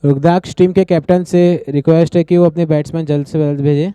रुद्राक्ष team के captain से request है कि वो अपने बैट्समैन जल्द से जल्द भेजें।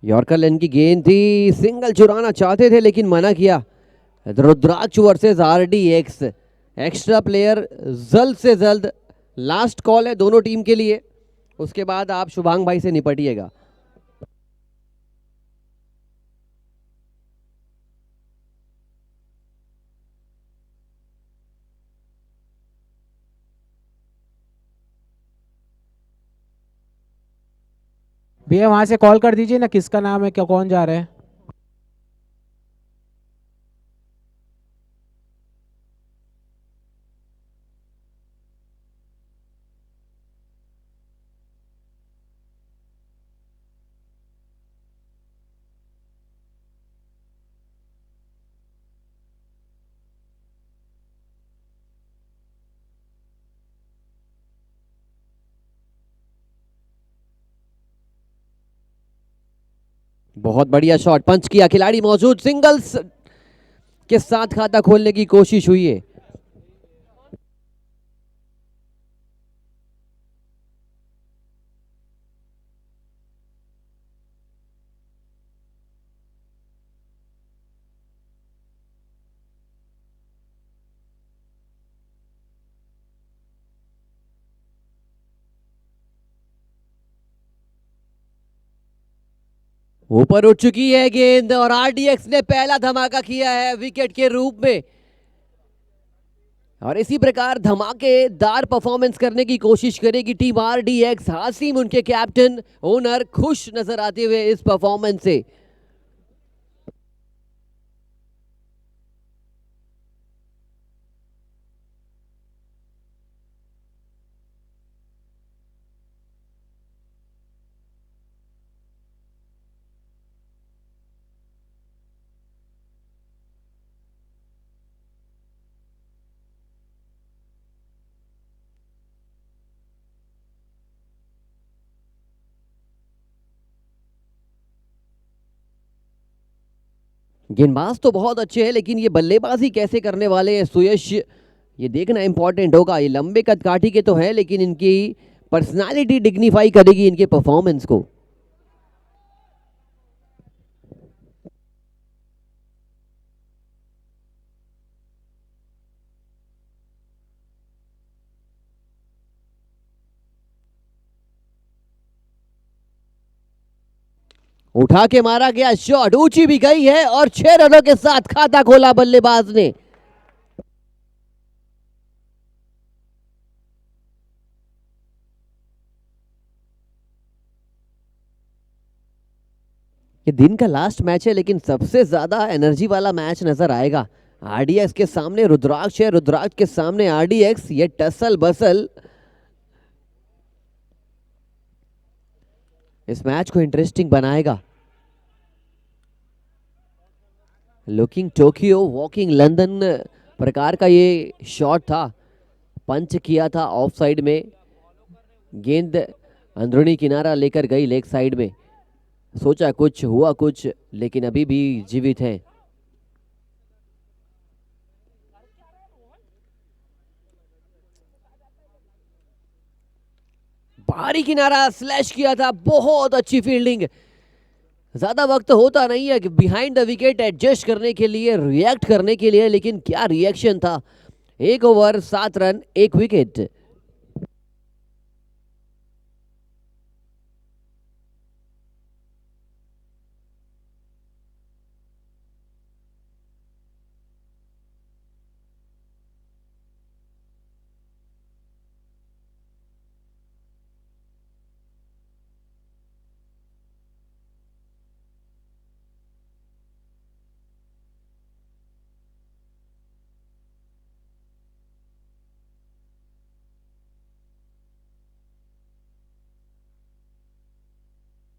यॉर्कर लेन की गेंद थी, सिंगल चुराना चाहते थे लेकिन मना किया। रुद्राक्ष वर्सेस आरडीएक्स, एक्स्ट्रा प्लेयर जल्द से जल्द, लास्ट कॉल है दोनों टीम के लिए, उसके बाद आप शुभांग भाई से निपटिएगा। भैया वहां से कॉल कर दीजिए ना, किसका नाम है, क्या कौन जा रहा है। बहुत बढ़िया शॉट पंच किया, खिलाड़ी मौजूद, सिंगल्स के साथ खाता खोलने की कोशिश हुई है। ऊपर उठ चुकी है गेंद और आरडीएक्स ने पहला धमाका किया है विकेट के रूप में, और इसी प्रकार धमाकेदार परफॉर्मेंस करने की कोशिश करेगी टीम आरडीएक्स। हासिम उनके कैप्टन, ओनर खुश नजर आते हुए इस परफॉर्मेंस से। गेंदबाज तो बहुत अच्छे हैं लेकिन ये बल्लेबाजी कैसे करने वाले हैं सुयश, ये देखना इंपॉर्टेंट होगा। ये लंबे कद काठी के तो हैं लेकिन इनकी पर्सनालिटी डिग्निफाई करेगी इनके परफॉर्मेंस को। उठा के मारा गया शॉट, ऊंची भी गई है और 6 रनों के साथ खाता खोला बल्लेबाज ने। ये दिन का लास्ट मैच है लेकिन सबसे ज्यादा एनर्जी वाला मैच नजर आएगा। आरडीएक्स के सामने रुद्राक्ष है, रुद्राक्ष के सामने आरडीएक्स। ये टसल बसल इस मैच को इंटरेस्टिंग बनाएगा। लुकिंग टोक्यो वॉकिंग लंदन प्रकार का ये शॉट था, पंच किया था ऑफ साइड में, गेंद अंदरूनी किनारा लेकर गई लेग साइड में। सोचा कुछ हुआ कुछ, लेकिन अभी भी जीवित हैं। बाहरी किनारा स्लैश किया था, बहुत अच्छी फील्डिंग। ज्यादा वक्त होता नहीं है बिहाइंड द विकेट एडजस्ट करने के लिए, रिएक्ट करने के लिए, लेकिन क्या रिएक्शन था। 1 over 7 run 1 wicket.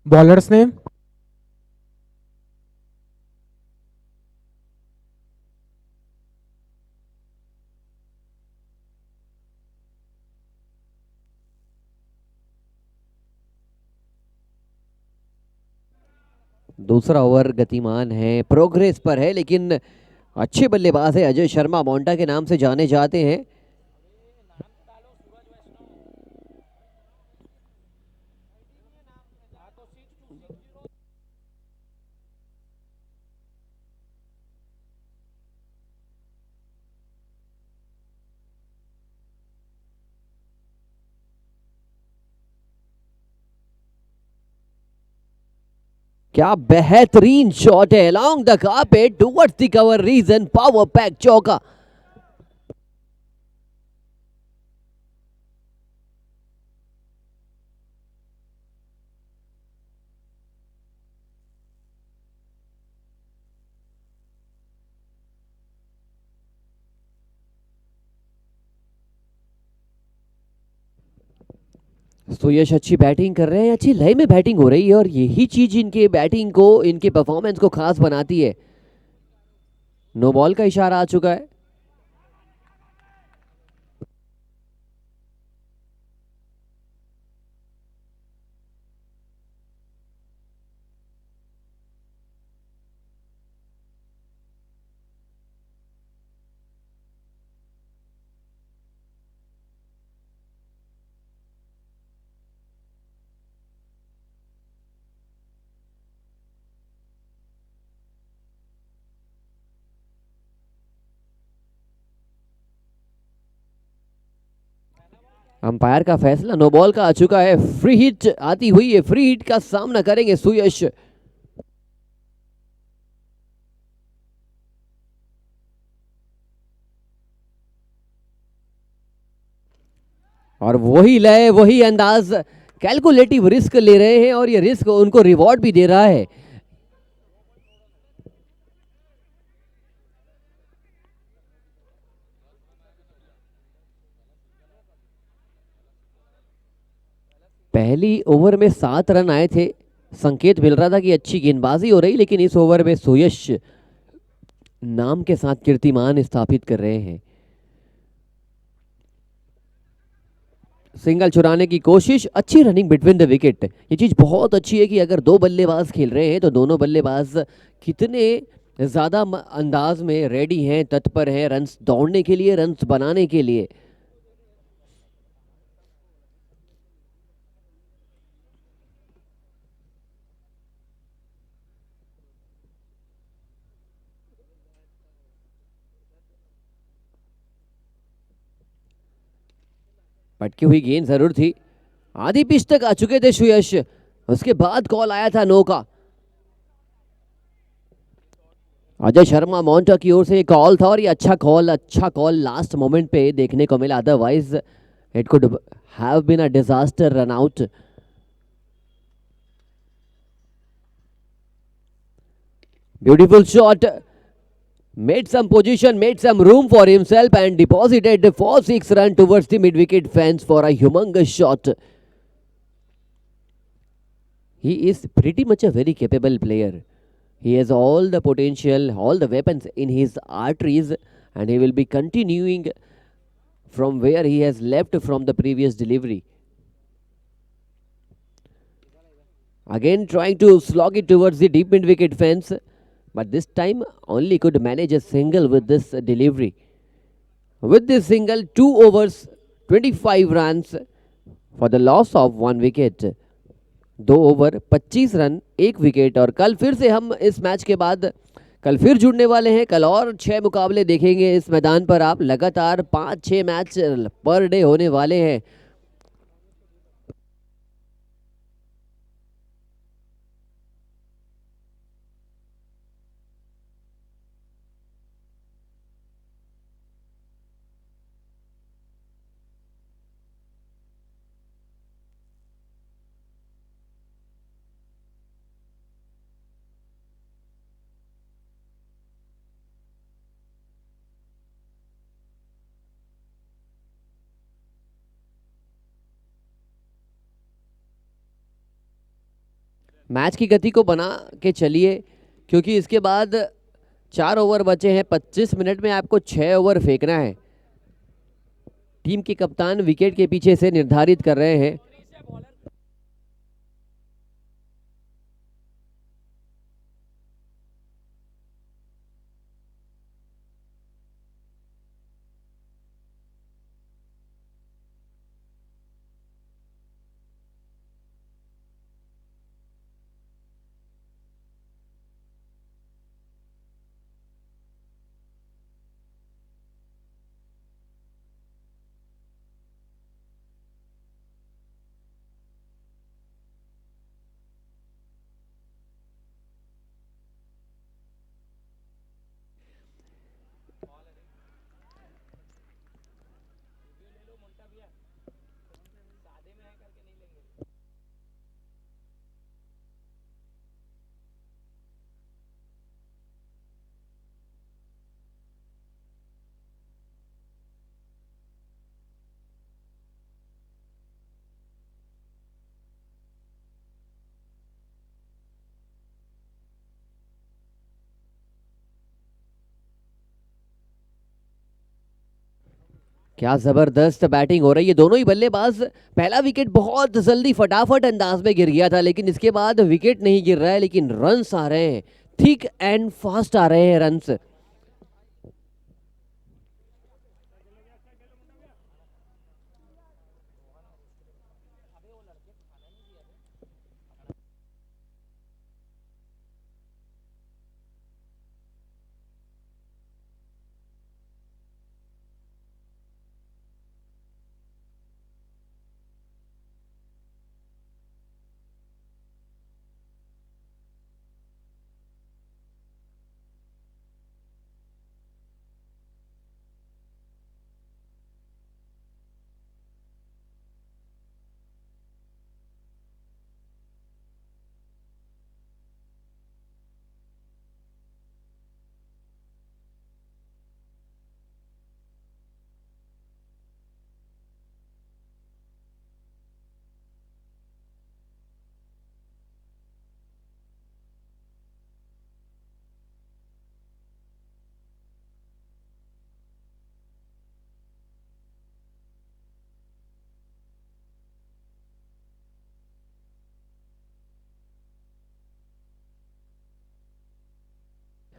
Bowlers name. दूसरा ओवर गतिमान है, प्रोग्रेस पर है, लेकिन अच्छे बल्लेबाज है अजय शर्मा, मोंटा के नाम से जाने जाते हैं। क्या बेहतरीन शॉट है, along the carpet towards the cover region, power pack चौका। सुयश अच्छी बैटिंग कर रहे हैं, अच्छी लय में बैटिंग हो रही है, और यही चीज इनके बैटिंग को, इनके परफॉर्मेंस को खास बनाती है। नो बॉल का इशारा आ चुका है। अंपायर का फैसला, नो बॉल का आ चुका है। फ्री हिट आती हुई है, फ्री हिट का सामना करेंगे सुयश। और वही लय, वही अंदाज, कैलकुलेटिव रिस्क ले रहे हैं और ये रिस्क उनको रिवॉर्ड भी दे रहा है। पहली ओवर में 7 रन आए थे, संकेत मिल रहा था कि अच्छी गेंदबाजी हो रही, लेकिन इस ओवर में सुयश नाम के साथ कीर्तिमान स्थापित कर रहे हैं। सिंगल चुराने की कोशिश, अच्छी रनिंग बिटवीन द विकेट। ये चीज बहुत अच्छी है कि अगर दो बल्लेबाज खेल रहे हैं तो दोनों बल्लेबाज कितने ज्यादा अंदाज में रेडी हैं, तत्पर हैं रन्स दौड़ने के लिए, रन्स बनाने के लिए। पटकी हुई गेंद जरूर थी, आधी पिच तक आ चुके थे सुयश, उसके बाद कॉल आया था नो का। अजय शर्मा मोंटा की ओर से ये कॉल था, और ये अच्छा कॉल लास्ट मोमेंट पे देखने को मिला, otherwise it could have been a disaster run out. Beautiful shot. Made some position, made some room for himself and deposited for 6 runs towards the mid-wicket fence for a humongous shot. He is pretty much a very capable player. He has all the potential, all the weapons in his arteries, and he will be continuing from where he has left from the previous delivery. Again trying to slog it towards the deep mid-wicket fence, but this time only could manage a single with this delivery. With this single, 2 overs, 25 runs for the loss of 1 wicket. 2 over 25 run 1 wicket. और कल फिर से हम इस match के बाद कल फिर जुड़ने वाले हैं। कल और 6 मुकाबले देखेंगे इस मैदान पर आप। लगातार 5-6 मैच पर डे होने वाले हैं। मैच की गति को बना के चलिए, क्योंकि इसके बाद 4 ओवर बचे हैं। 25 मिनट में आपको 6 ओवर फेंकना है। टीम के कप्तान विकेट के पीछे से निर्धारित कर रहे हैं। क्या जबरदस्त बैटिंग हो रही है। दोनों ही बल्लेबाज। पहला विकेट बहुत जल्दी फटाफट अंदाज में गिर गया था, लेकिन इसके बाद विकेट नहीं गिर रहा है, लेकिन रन्स आ रहे हैं। थिक एंड फास्ट आ रहे हैं रन्स।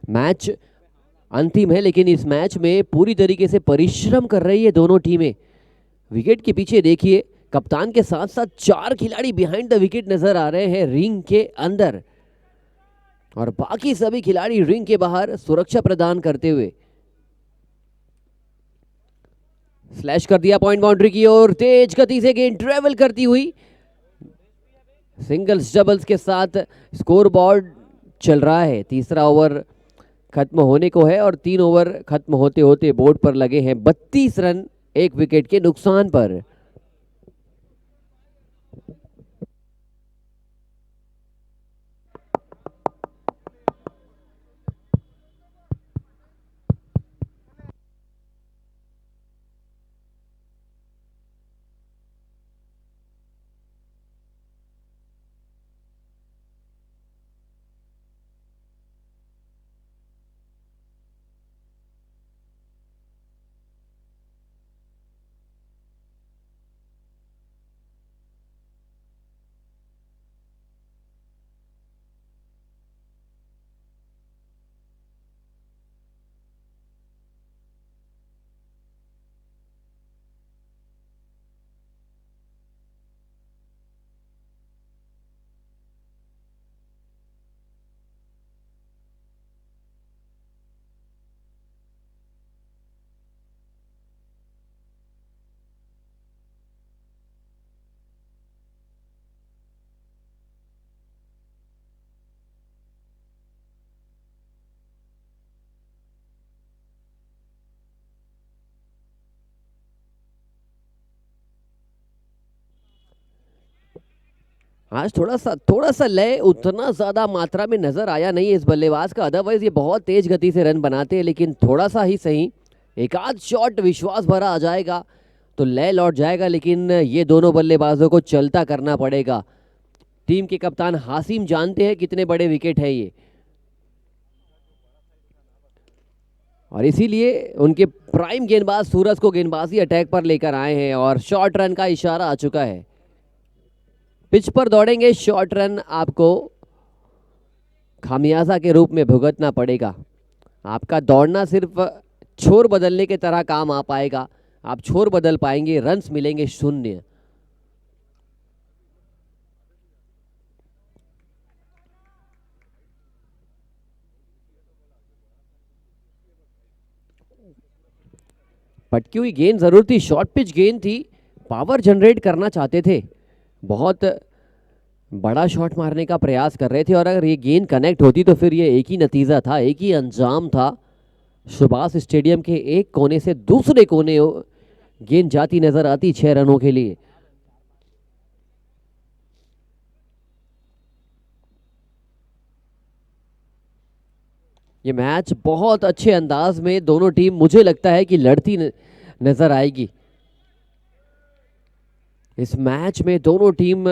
मैच अंतिम है, लेकिन इस मैच में पूरी तरीके से परिश्रम कर रही है दोनों टीमें। विकेट के पीछे देखिए, कप्तान के साथ साथ 4 खिलाड़ी बिहाइंड द विकेट नजर आ रहे हैं रिंग के अंदर, और बाकी सभी खिलाड़ी रिंग के बाहर सुरक्षा प्रदान करते हुए। स्लैश कर दिया पॉइंट बाउंड्री की ओर। तेज गति से गेंद ट्रेवल करती हुई सिंगल्स डबल्स के साथ स्कोर बोर्ड चल रहा है। तीसरा ओवर खत्म होने को है और 3 ओवर खत्म होते होते बोर्ड पर लगे हैं 32 रन 1 विकेट के नुकसान पर। आज थोड़ा सा लय उतना ज्यादा मात्रा में नजर आया नहीं इस बल्लेबाज का। अदरवाइज ये बहुत तेज गति से रन बनाते हैं, लेकिन थोड़ा सा ही सही एक आध शॉट विश्वास भरा आ जाएगा तो लय लौट जाएगा। लेकिन ये दोनों बल्लेबाजों को चलता करना पड़ेगा। टीम के कप्तान हासिम जानते हैं कितने बड़े विकेट है ये, और इसीलिए उनके प्राइम गेंदबाज सूरज को गेंदबाजी अटैक पर लेकर आए हैं और शॉर्ट रन का इशारा आ चुका है। पिच पर दौड़ेंगे शॉर्ट रन आपको खामियाजा के रूप में भुगतना पड़ेगा। आपका दौड़ना सिर्फ छोर बदलने के तरह काम आ पाएगा। आप छोर बदल पाएंगे, रन्स मिलेंगे 0। पटकी हुई गेंद जरूर थी, शॉर्ट पिच गेंद थी, पावर जनरेट करना चाहते थे, बहुत बड़ा शॉट मारने का प्रयास कर रहे थे। और अगर ये गेंद कनेक्ट होती तो फिर ये एक ही नतीजा था, एक ही अंजाम था। सुभाष स्टेडियम के एक कोने से दूसरे कोने गेंद जाती नजर आती 6 रनों के लिए। ये मैच बहुत अच्छे अंदाज में दोनों टीम मुझे लगता है कि लड़ती नजर आएगी। इस मैच में दोनों टीम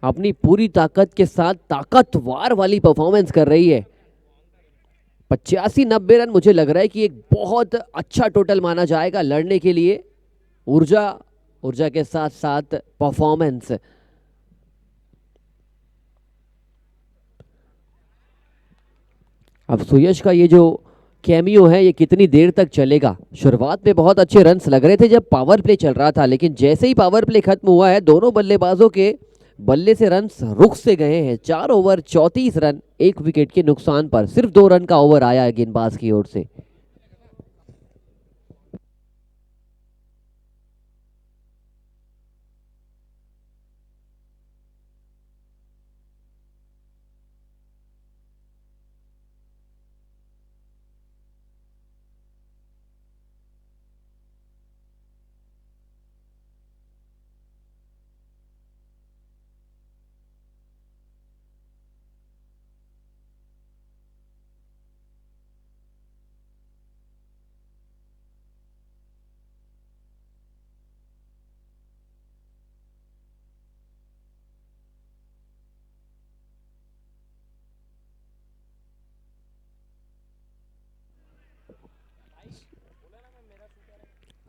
अपनी पूरी ताकत के साथ ताकतवर वाली परफॉर्मेंस कर रही है। 85-90 रन मुझे लग रहा है कि एक बहुत अच्छा टोटल माना जाएगा लड़ने के लिए। ऊर्जा के साथ साथ परफॉर्मेंस। अब सुयश का ये जो कैमियो है ये कितनी देर तक चलेगा। शुरुआत में बहुत अच्छे रन्स लग रहे थे जब पावर प्ले चल रहा था, लेकिन जैसे ही पावर प्ले खत्म हुआ है दोनों बल्लेबाजों के बल्ले से रन्स रुक से गए हैं। 4 ओवर 34 रन, 1 विकेट के नुकसान पर। सिर्फ 2 रन का ओवर आया है गेंदबाज की ओर से।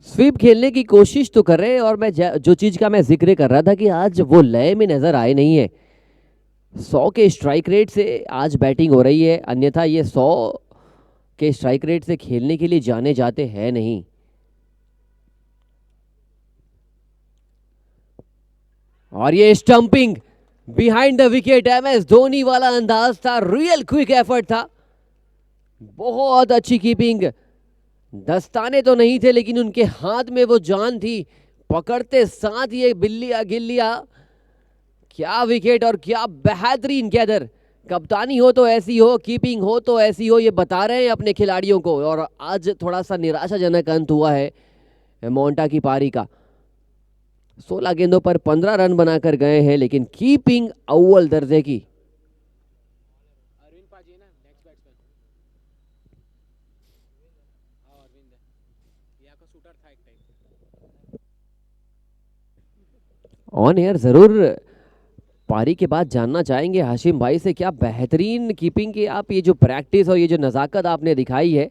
स्वीप खेलने की कोशिश तो कर रहे हैं, और मैं जो चीज का मैं जिक्र कर रहा था कि आज वो लय में नजर आए नहीं है। 100 के स्ट्राइक रेट से आज बैटिंग हो रही है, अन्यथा ये 100 के स्ट्राइक रेट से खेलने के लिए जाने जाते हैं नहीं। और ये stumping behind the wicket, MS Dhoni वाला अंदाज था, रियल क्विक एफर्ट था, बहुत अच्छी कीपिंग। दस्ताने तो नहीं थे लेकिन उनके हाथ में वो जान थी, पकड़ते साथ ये बिल्लिया गिल्लिया। क्या विकेट और क्या बेहतरीन गैदर। कप्तानी हो तो ऐसी हो, कीपिंग हो तो ऐसी हो, ये बता रहे हैं अपने खिलाड़ियों को। और आज थोड़ा सा निराशाजनक अंत हुआ है मोंटा की पारी का। 16 गेंदों पर 15 रन बनाकर गए हैं, लेकिन कीपिंग अव्वल दर्जे की। ऑन एयर जरूर पारी के बाद जानना चाहेंगे हाशिम भाई से, क्या बेहतरीन कीपिंग की आप ये जो प्रैक्टिस और ये जो नज़ाकत आपने दिखाई है।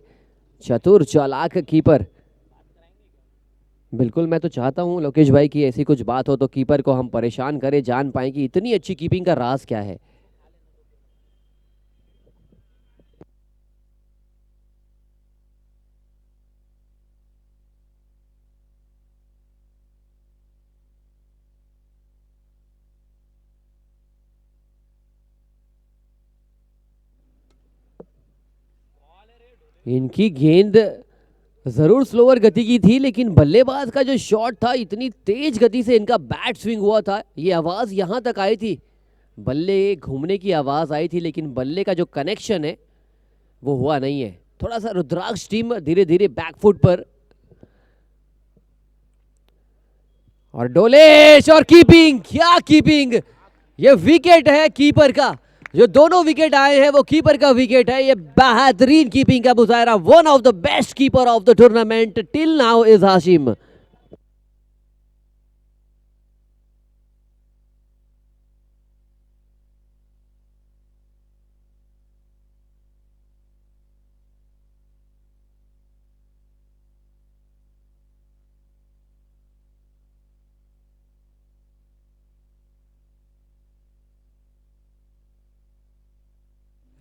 चतुर चालाक कीपर। बिल्कुल, मैं तो चाहता हूं लोकेश भाई की ऐसी कुछ बात हो तो कीपर को हम परेशान करें, जान पाए कि इतनी अच्छी कीपिंग का राज क्या है। इनकी गेंद जरूर स्लोअर गति की थी, लेकिन बल्लेबाज का जो शॉट था इतनी तेज गति से इनका बैट स्विंग हुआ था, ये आवाज यहां तक आई थी, बल्ले घूमने की आवाज आई थी, लेकिन बल्ले का जो कनेक्शन है वो हुआ नहीं है। थोड़ा सा रुद्राक्ष टीम धीरे धीरे बैकफुट पर। और डोलेश और कीपिंग, क्या कीपिंग, ये विकेट है कीपर का, जो दोनों विकेट आए हैं वो कीपर का विकेट है। ये बेहतरीन कीपिंग का मुजाहरा, one of the best keeper of the tournament till now is Hashim.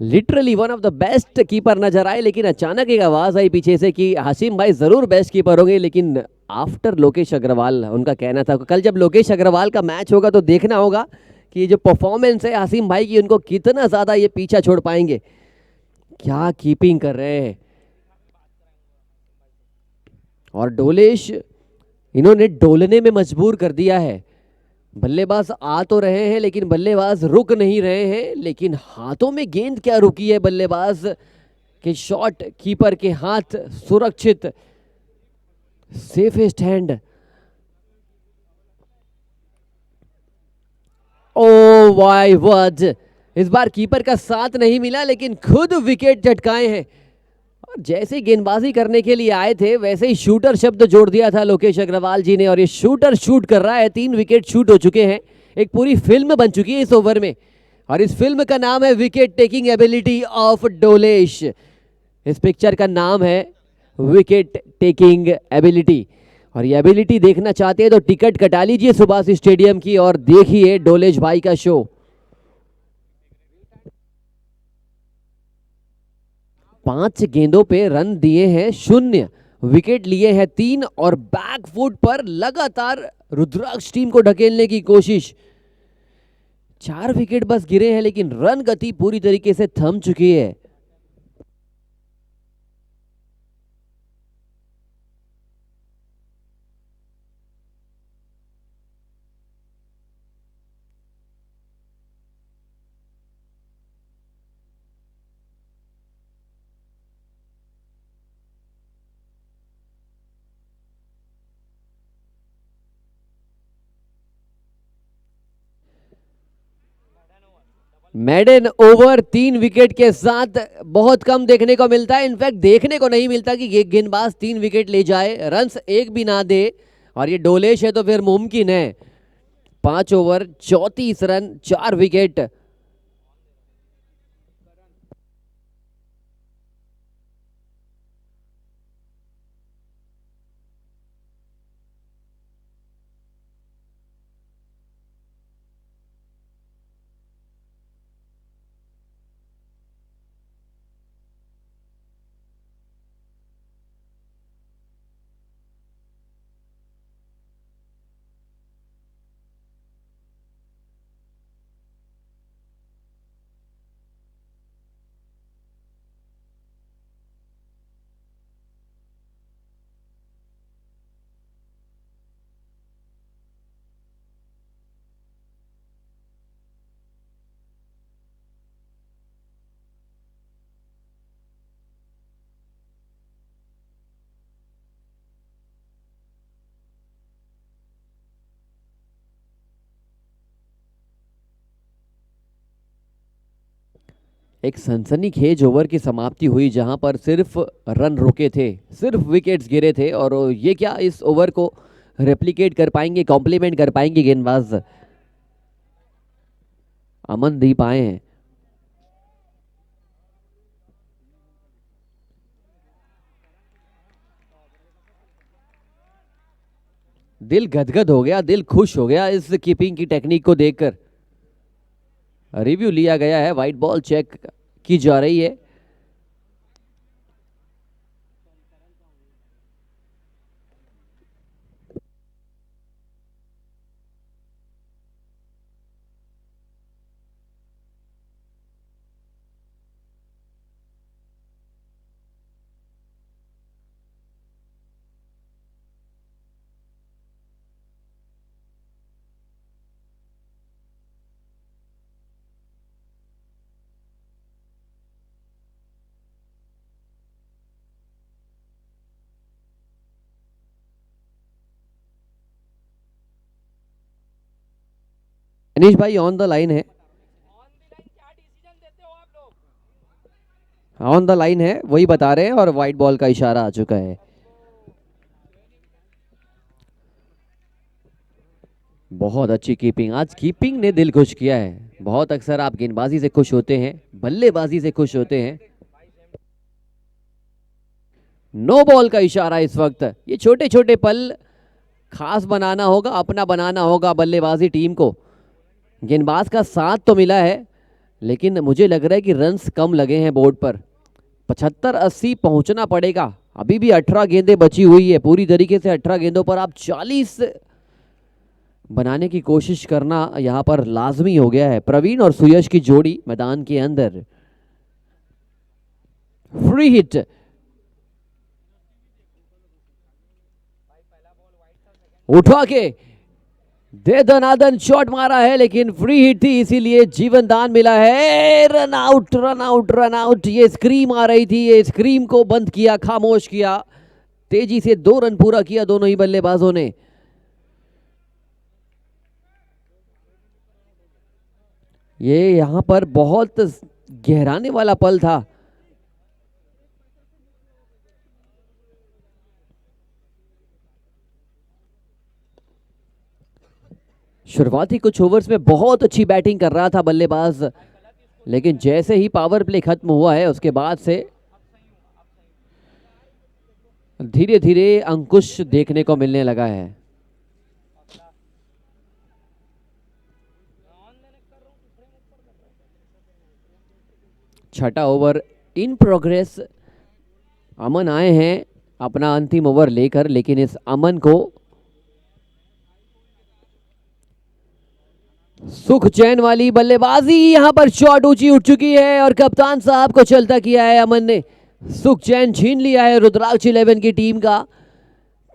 Literally one of the best keeper नजर आए, लेकिन अचानक एक आवाज आई पीछे से कि हाशिम भाई जरूर बेस्ट कीपर होंगे, लेकिन आफ्टर लोकेश अग्रवाल उनका कहना था। कल जब लोकेश अग्रवाल का मैच होगा तो देखना होगा कि ये जो परफॉर्मेंस है हाशिम भाई की, उनको कितना ज्यादा ये पीछा छोड़ पाएंगे। क्या कीपिंग कर रहे हैं। और डोलेश इन्होंने डोलने में मजबूर कर दिया है। बल्लेबाज आ तो रहे हैं लेकिन बल्लेबाज रुक नहीं रहे हैं, लेकिन हाथों में गेंद क्या रुकी है बल्लेबाज के शॉट, कीपर के हाथ सुरक्षित, सेफेस्ट हैंड। ओ वाई वर्ड, इस बार कीपर का साथ नहीं मिला लेकिन खुद विकेट झटकाए हैं। और जैसे गेंदबाजी करने के लिए आए थे वैसे ही शूटर शब्द जोड़ दिया था लोकेश अग्रवाल जी ने, और ये शूटर शूट कर रहा है। 3 विकेट शूट हो चुके हैं, एक पूरी फिल्म बन चुकी है इस ओवर में, और इस फिल्म का नाम है wicket taking ability of Dolesh. इस पिक्चर का नाम है विकेट टेकिंग एबिलिटी। और ये एबिलिटी देखना चाहते हैं तो टिकट कटा लीजिए सुभाष स्टेडियम की और देखिए डोलेश भाई का शो। 5 गेंदों पे रन दिए हैं 0, विकेट लिए हैं 3, और बैकफुट पर लगातार रुद्राक्ष टीम को ढकेलने की कोशिश। 4 विकेट बस गिरे हैं लेकिन रन गति पूरी तरीके से थम चुकी है। मेडन ओवर 3 विकेट के साथ बहुत कम देखने को मिलता है, इनफैक्ट देखने को नहीं मिलता कि ये गेंदबाज 3 विकेट ले जाए, रन्स एक भी ना दे। और ये डोलेश है तो फिर मुमकिन है। 5 ओवर 34 रन 4 विकेट। एक सनसनीखेज ओवर की समाप्ति हुई जहां पर सिर्फ रन रुके थे, सिर्फ विकेट्स गिरे थे, और ये क्या इस ओवर को रेप्लिकेट कर पाएंगे, कॉम्प्लीमेंट कर पाएंगे गेंदबाज अमनदीप आए हैं। दिल गदगद हो गया, दिल खुश हो गया इस कीपिंग की टेक्निक को देखकर। रिव्यू लिया गया है, वाइट बॉल चेक की जा रही है। अनीश भाई ऑन द लाइन है, ऑन द लाइन है, वही बता रहे हैं और वाइट बॉल का इशारा आ चुका है। बहुत अच्छी कीपिंग, आज कीपिंग ने दिल खुश किया है। बहुत अक्सर आप गेंदबाजी से खुश होते हैं, बल्लेबाजी से खुश होते हैं। नो बॉल का इशारा इस वक्त। ये छोटे छोटे पल खास बनाना होगा, अपना बनाना होगा बल्लेबाजी टीम को। गेंदबाज का साथ तो मिला है, लेकिन मुझे लग रहा है कि रन्स कम लगे हैं बोर्ड पर। 75-80 पहुंचना पड़ेगा। अभी भी 18 गेंदें बची हुई है, पूरी तरीके से 18 गेंदों पर आप 40 बनाने की कोशिश करना यहां पर लाजमी हो गया है। प्रवीण और सुयश की जोड़ी मैदान के अंदर। फ्री हिट, उठा के दे दनादन शॉट मारा है, लेकिन फ्री हिट थी इसीलिए जीवन दान मिला है। Run out, run out, run out. ये स्क्रीम आ रही थी, ये स्क्रीम को बंद किया, खामोश किया। तेजी से 2 रन पूरा किया दोनों ही बल्लेबाजों ने। ये यहां पर बहुत गहराने वाला पल था। शुरुआती कुछ ओवर्स में बहुत अच्छी बैटिंग कर रहा था बल्लेबाज, लेकिन जैसे ही पावर प्ले खत्म हुआ है उसके बाद से धीरे धीरे अंकुश देखने को मिलने लगा है। छठा ओवर इन प्रोग्रेस। अमन आए हैं अपना अंतिम ओवर लेकर, लेकिन इस अमन को सुख चैन वाली बल्लेबाजी, यहां पर शॉट ऊंची उठ चुकी है और कप्तान साहब को चलता किया है अमन ने। सुख चैन छीन लिया है रुद्राक्ष 11 की टीम का।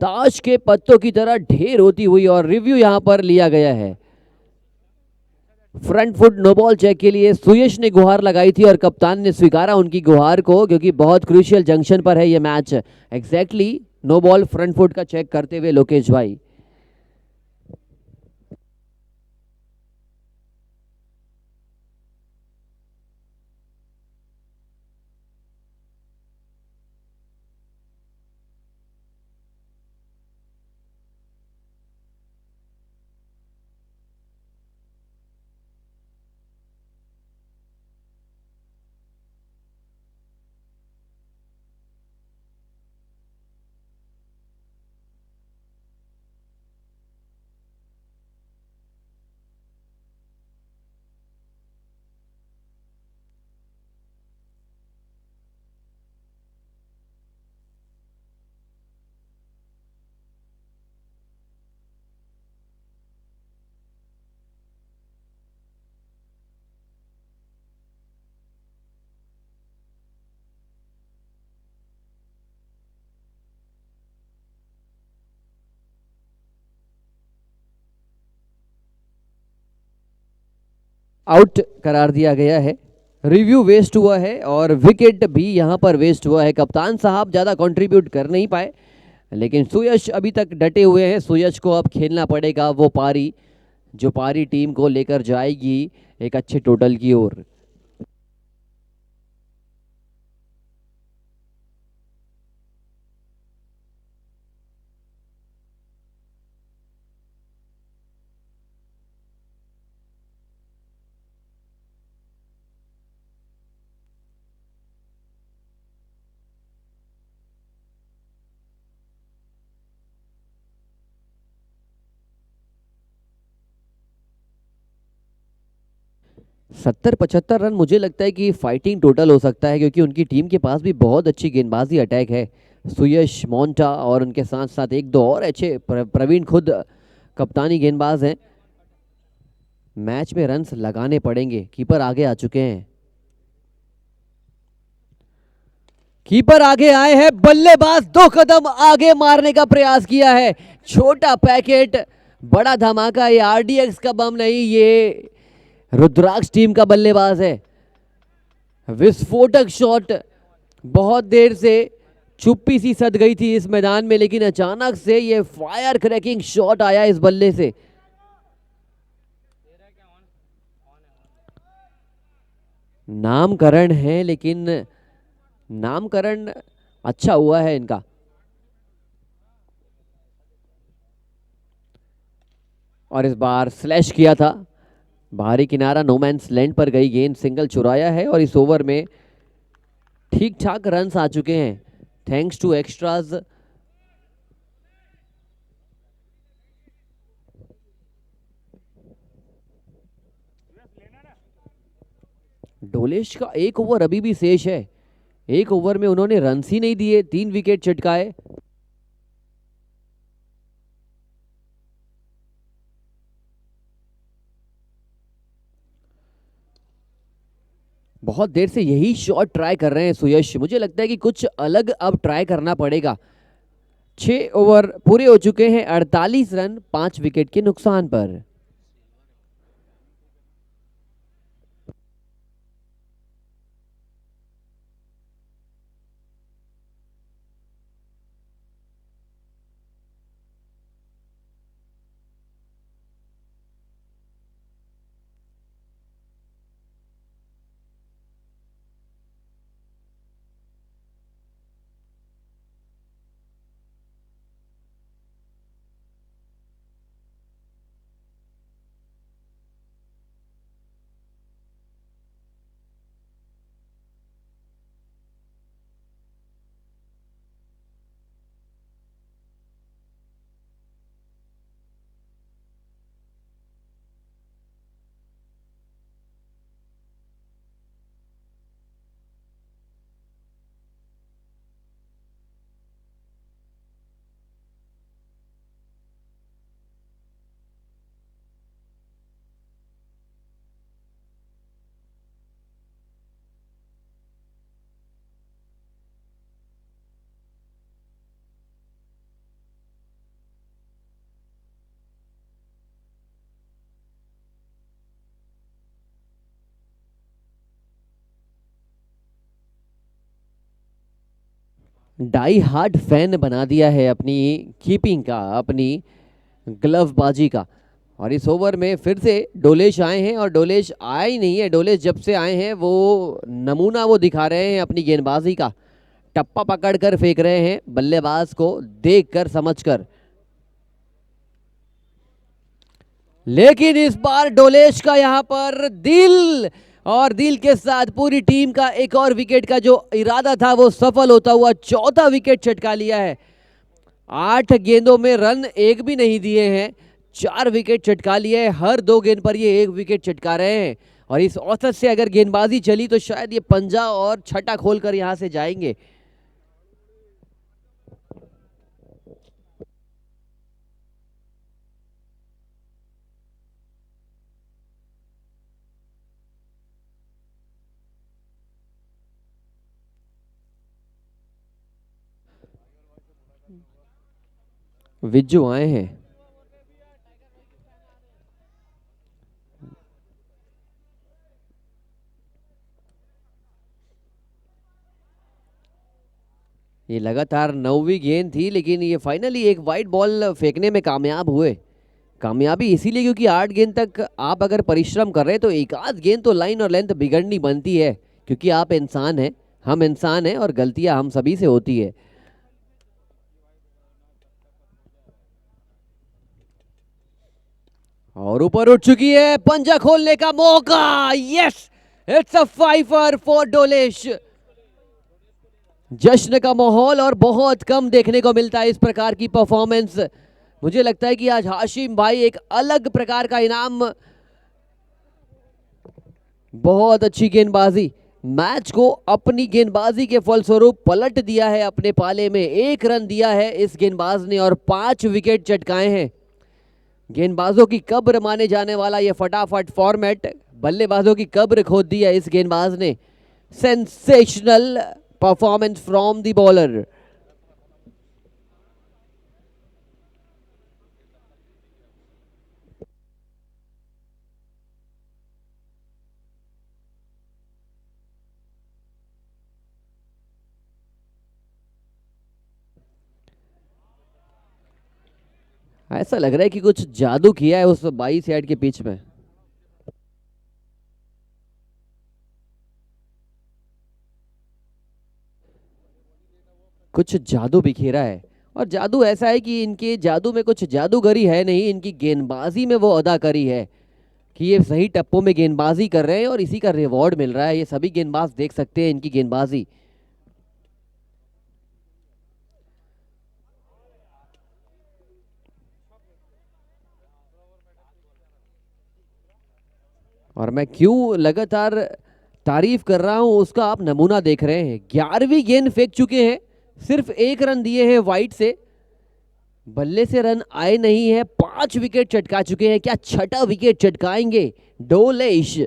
ताश के पत्तों की तरह ढेर होती हुई और रिव्यू यहां पर लिया गया है। Front foot no ball check के लिए सुयश ने गुहार लगाई थी और कप्तान ने स्वीकारा उनकी गुहार को, क्योंकि बहुत क्रूशियल जंक्शन पर है यह मैच। Exactly no ball front foot का चेक करते हुए लोकेश भाई। आउट करार दिया गया है। रिव्यू वेस्ट हुआ है और विकेट भी यहां पर वेस्ट हुआ है। कप्तान साहब ज्यादा कंट्रीब्यूट कर नहीं पाए, लेकिन सुयश अभी तक डटे हुए हैं। सुयश को अब खेलना पड़ेगा वो पारी जो पारी टीम को लेकर जाएगी एक अच्छे टोटल की ओर। 70-75 रन मुझे लगता है कि फाइटिंग टोटल हो सकता है, क्योंकि उनकी टीम के पास भी बहुत अच्छी गेंदबाजी अटैक है। सुयश, मोंटा और उनके साथ साथ एक दो और अच्छे, प्रवीण खुद कप्तानी गेंदबाज हैं। मैच में रन्स लगाने पड़ेंगे। कीपर आगे आ चुके हैं, कीपर आगे आए हैं। बल्लेबाज 2 कदम आगे मारने का प्रयास किया है। छोटा पैकेट बड़ा धमाका। ये आरडीएक्स का बम नहीं, ये रुद्राक्ष टीम का बल्लेबाज है। विस्फोटक शॉट। बहुत देर से चुप्पी सी सद गई थी इस मैदान में, लेकिन अचानक से ये फायर क्रैकिंग शॉट आया इस बल्ले से। नामकरण है, लेकिन नामकरण अच्छा हुआ है इनका। और इस बार स्लैश किया था, बाहरी किनारा नो मैंस लैंड पर गई गेंद, सिंगल चुराया है और इस ओवर में ठीक ठाक रन्स आ चुके हैं थैंक्स टू एक्स्ट्राज। डोलेश का एक ओवर अभी भी शेष है, एक ओवर में उन्होंने रन्स ही नहीं दिए, 3 विकेट चटकाए। बहुत देर से यही शॉट ट्राई कर रहे हैं सुयश, मुझे लगता है कि कुछ अलग अब ट्राई करना पड़ेगा। 6 ओवर पूरे हो चुके हैं, 48 रन 5 विकेट के नुकसान पर। डाई हार्ड फैन बना दिया है अपनी कीपिंग का, अपनी ग्लव बाजी का। और इस ओवर में फिर से डोलेश आए हैं, और डोलेश आए ही नहीं है, डोलेश जब से आए हैं वो नमूना वो दिखा रहे हैं अपनी गेंदबाजी का, टप्पा पकड़कर फेंक रहे हैं बल्लेबाज को देखकर समझकर। लेकिन इस बार डोलेश का यहां पर दिल, और दिल के साथ पूरी टीम का एक और विकेट का जो इरादा था वो सफल होता हुआ चौथा विकेट चटका लिया है। 8 गेंदों में रन एक भी नहीं दिए हैं, 4 विकेट चटका लिए हैं, हर 2 गेंद पर ये 1 विकेट चटका रहे हैं। और इस औसत से अगर गेंदबाजी चली तो शायद ये पंजा और छठा खोलकर यहां से जाएंगे। विज्जू आए हैं, ये लगातार 9वीं गेंद थी, लेकिन ये फाइनली एक वाइड बॉल फेंकने में कामयाब हुए। कामयाबी इसीलिए क्योंकि 8 गेंद तक आप अगर परिश्रम कर रहे हैं तो एक आध गेंद तो लाइन और लेंथ बिगड़नी बनती है, क्योंकि आप इंसान हैं, हम इंसान हैं, और गलतियां हम सभी से होती है। और ऊपर उठ चुकी है, पंजा खोलने का मौका, yes, it's a fibre for Dolesh. जश्न का माहौल, और बहुत कम देखने को मिलता है इस प्रकार की परफॉर्मेंस। मुझे लगता है कि आज हाशिम भाई एक अलग प्रकार का इनाम, बहुत अच्छी गेंदबाजी, मैच को अपनी गेंदबाजी के फलस्वरूप पलट दिया है अपने पाले में। 1 रन दिया है इस गेंदबाज ने और 5 विकेट चटकाए हैं। गेंदबाजों की कब्र माने जाने वाला ये फटाफट फॉर्मेट बल्लेबाजों की कब्र खोद दी है इस गेंदबाज ने। Sensational performance from the bowler. ऐसा लग रहा है कि कुछ जादू किया है उस 22 यार्ड के पिच में। कुछ जादू बिखेरा है, और जादू ऐसा है कि इनके जादू में कुछ जादूगरी है नहीं, इनकी गेंदबाजी में वो अदाकारी है कि ये सही टप्पों में गेंदबाजी कर रहे हैं और इसी का रिवॉर्ड मिल रहा है। ये सभी गेंदबाज देख सकते हैं इनकी गेंदबाजी। और मैं क्यों लगातार तारीफ कर रहा हूं उसका आप नमूना देख रहे हैं। 11वीं गेंद फेंक चुके हैं, सिर्फ 1 रन दिए हैं वाइड से, बल्ले से रन आए नहीं है। 5 विकेट चटका चुके हैं, क्या छठा विकेट चटकाएंगे डोलेश?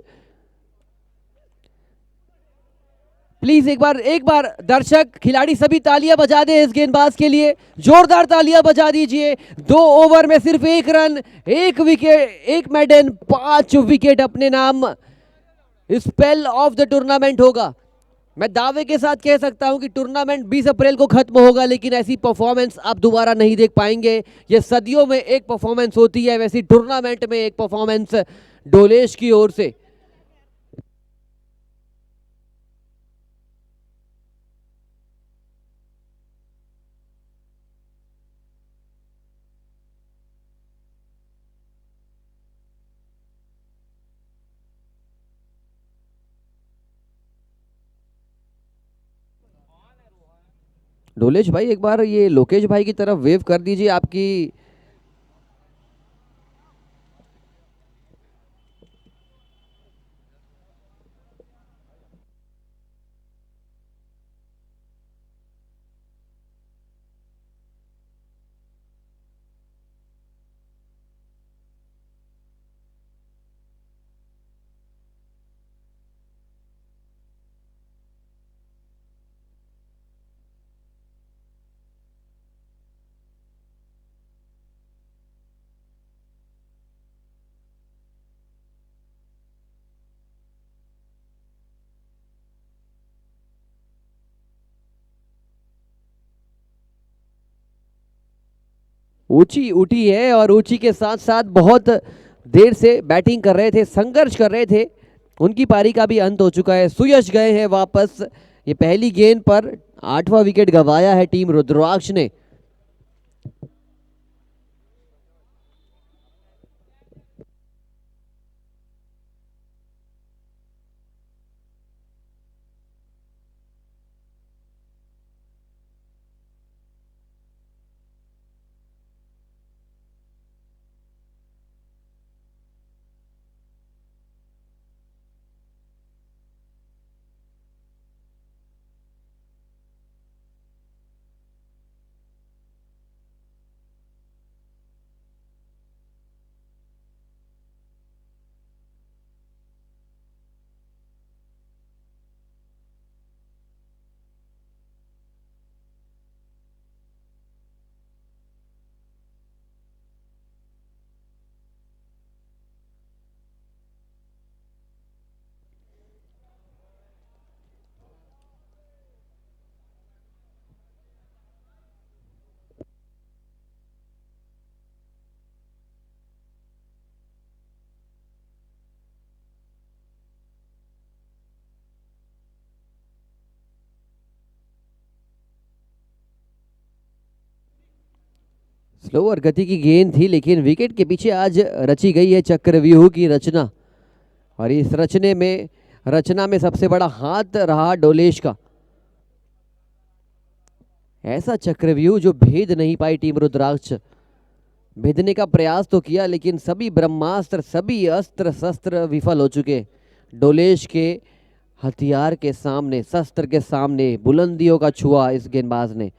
प्लीज एक बार दर्शक खिलाड़ी सभी तालियां बजा दें इस गेंदबाज के लिए, जोरदार तालियां बजा दीजिए। 2 ओवर में सिर्फ 1 रन, 1 विकेट, 1 मेडन, 5 विकेट अपने नाम। स्पेल ऑफ द टूर्नामेंट होगा। मैं दावे के साथ कह सकता हूं कि टूर्नामेंट 20 अप्रैल को खत्म होगा, लेकिन ऐसी परफॉर्मेंस आप दोबारा नहीं देख पाएंगे। ये सदियों में एक परफॉर्मेंस होती है, वैसी टूर्नामेंट में एक परफॉर्मेंस डोलेश की ओर से। डोलेश भाई एक बार ये लोकेश भाई की तरफ वेव कर दीजिए आपकी। ऊंची उठी है और ऊंची के साथ साथ बहुत देर से बैटिंग कर रहे थे, संघर्ष कर रहे थे, उनकी पारी का भी अंत हो चुका है। सुयश गए हैं वापस। ये पहली गेंद पर 8वां विकेट गंवाया है टीम रुद्राक्ष ने। स्लोअर गति की गेंद थी, लेकिन विकेट के पीछे आज रची गई है चक्रव्यूह की रचना, और इस रचना में सबसे बड़ा हाथ रहा डोलेश का। ऐसा चक्रव्यूह जो भेद नहीं पाई टीम रुद्राक्ष। भेदने का प्रयास तो किया, लेकिन सभी ब्रह्मास्त्र, सभी अस्त्र शस्त्र विफल हो चुके। डोलेश के हथियार के सामने, शस्त्र के सामने बुलंदियों का छुआ इस गेंदबाज ने।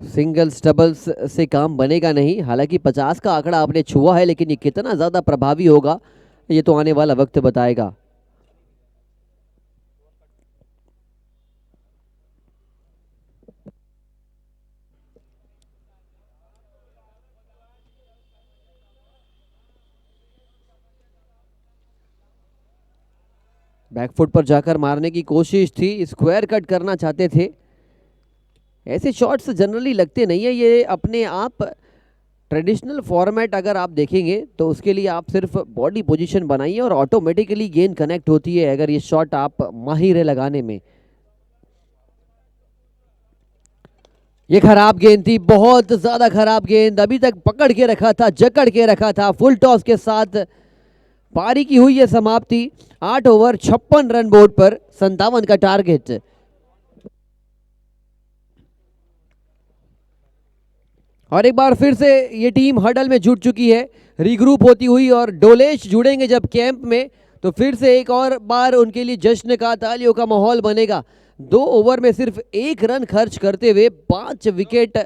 सिंगल्स डबल्स से काम बनेगा नहीं। हालांकि 50 का आंकड़ा आपने छुआ है, लेकिन ये कितना ज्यादा प्रभावी होगा ये तो आने वाला वक्त बताएगा। बैकफुट पर जाकर मारने की कोशिश थी, स्क्वायर कट करना चाहते थे। ऐसे शॉट्स जनरली लगते नहीं है, ये अपने आप ट्रेडिशनल फॉर्मेट अगर आप देखेंगे तो उसके लिए आप सिर्फ बॉडी पोजीशन बनाइए और ऑटोमेटिकली गेंद कनेक्ट होती है अगर ये शॉट आप माहिर है लगाने में। ये खराब गेंद थी, बहुत ज्यादा खराब गेंद। अभी तक पकड़ के रखा था, जकड़ के रखा था। फुल टॉस के साथ पारी की हुई है समाप्ति। 8 ओवर 56 रन बोर्ड पर, 57 का टारगेट। और एक बार फिर से ये टीम हडल में जुट चुकी है, रीग्रुप होती हुई। और डोलेश जुड़ेंगे जब कैंप में तो फिर से एक और बार उनके लिए जश्न का, तालियों का माहौल बनेगा। 2 ओवर में सिर्फ 1 रन खर्च करते हुए 5 विकेट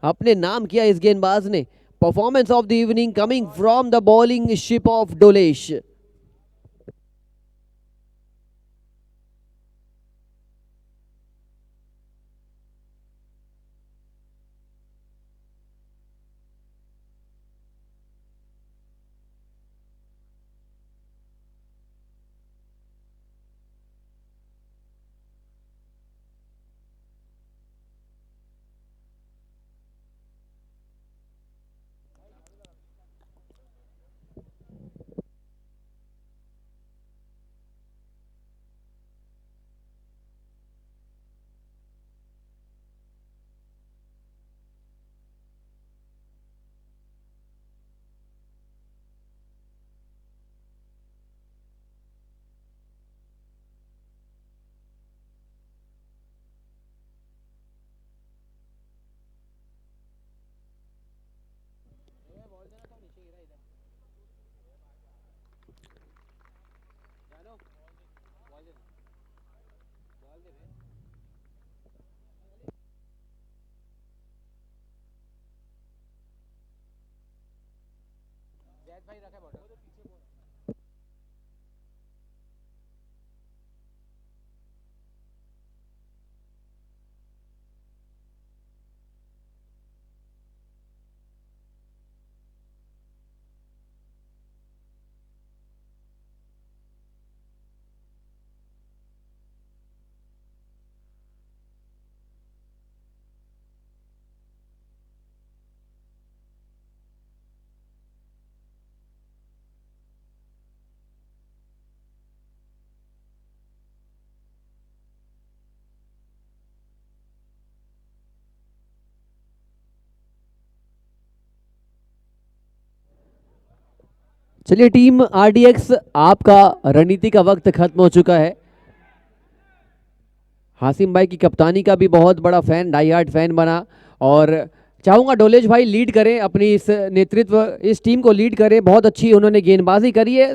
अपने नाम किया इस गेंदबाज ने। Performance of the evening coming from the bowling ship of Dolesh. चलिए टीम आरडीएक्स, आपका रणनीति का वक्त खत्म हो चुका है। हासिम भाई की कप्तानी का भी बहुत बड़ा फैन, डाई हार्ड फैन बना। और चाहूंगा डोलेश भाई लीड करें अपनी इस नेतृत्व, इस टीम को लीड करें। बहुत अच्छी उन्होंने गेंदबाजी करी है।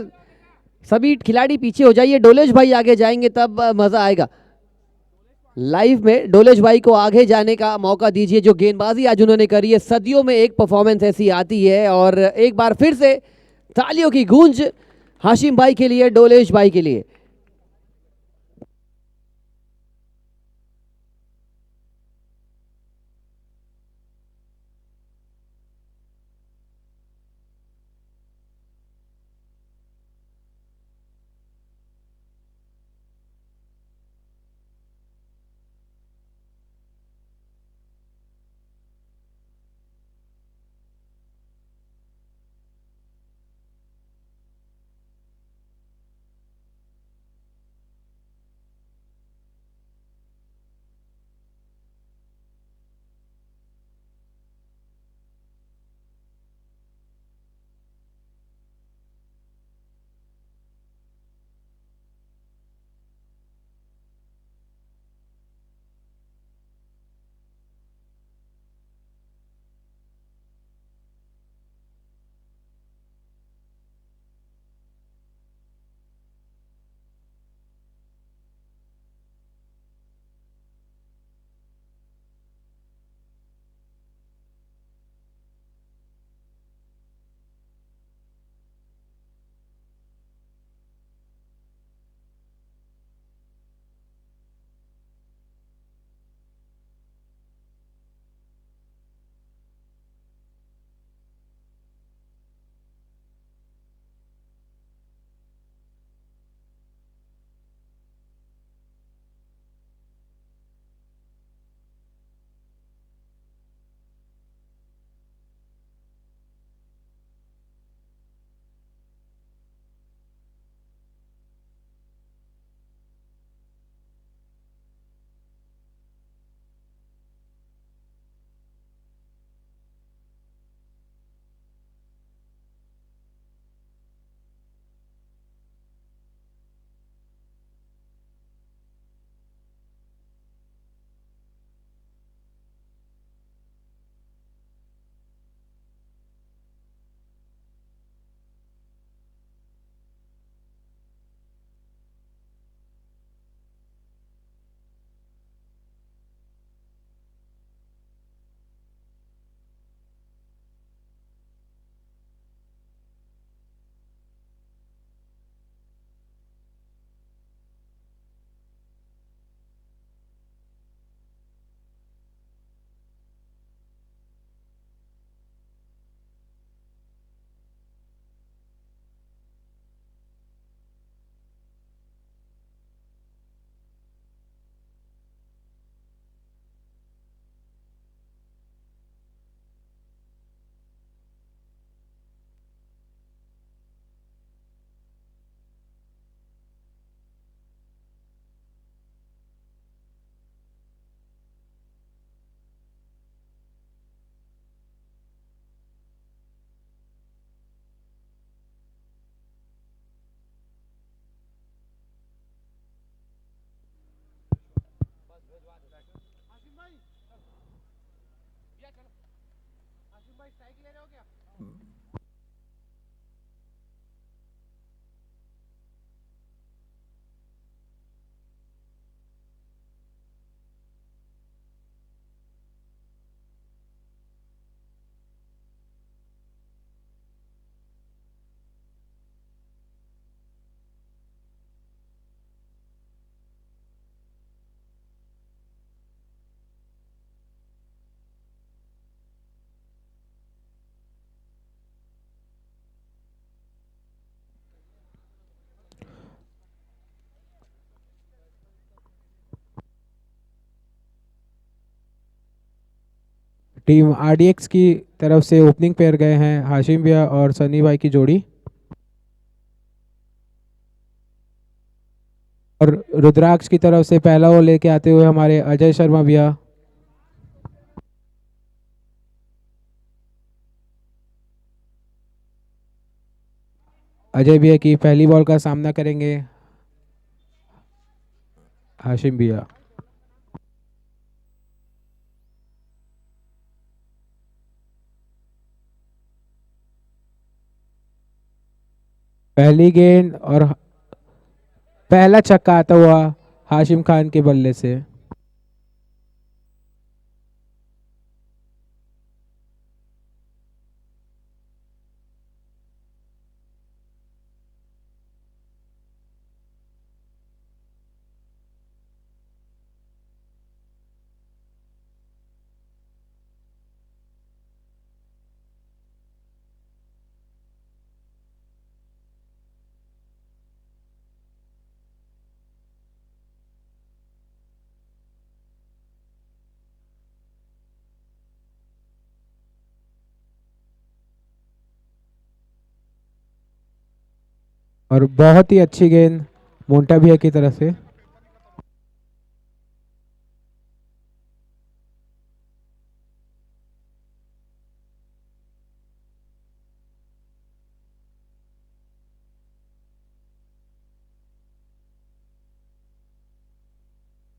सभी खिलाड़ी पीछे हो जाइए, डोलेश भाई आगे जाएंगे तब मजा आएगा। लाइव में डोलेश भाई को आगे जाने का मौका दीजिए। जो गेंदबाजी आज उन्होंने करी है, सदियों में एक परफॉर्मेंस ऐसी आती है। और एक बार फिर से तालियों की गूंज हाशिम भाई के लिए, डोलेश भाई के लिए। टीम आरडीएक्स की तरफ से ओपनिंग पेयर गए हैं हाशिम भैया और सनी भाई की जोड़ी, और रुद्राक्ष की तरफ से पहला ओवर लेके आते हुए हमारे अजय शर्मा भैया। अजय भैया की पहली बॉल का सामना करेंगे हाशिम भैया। पहली गेंद और पहला छक्का आता हुआ हाशिम खान के बल्ले से। और बहुत ही अच्छी गेंद मोंटा भैया की तरफ से।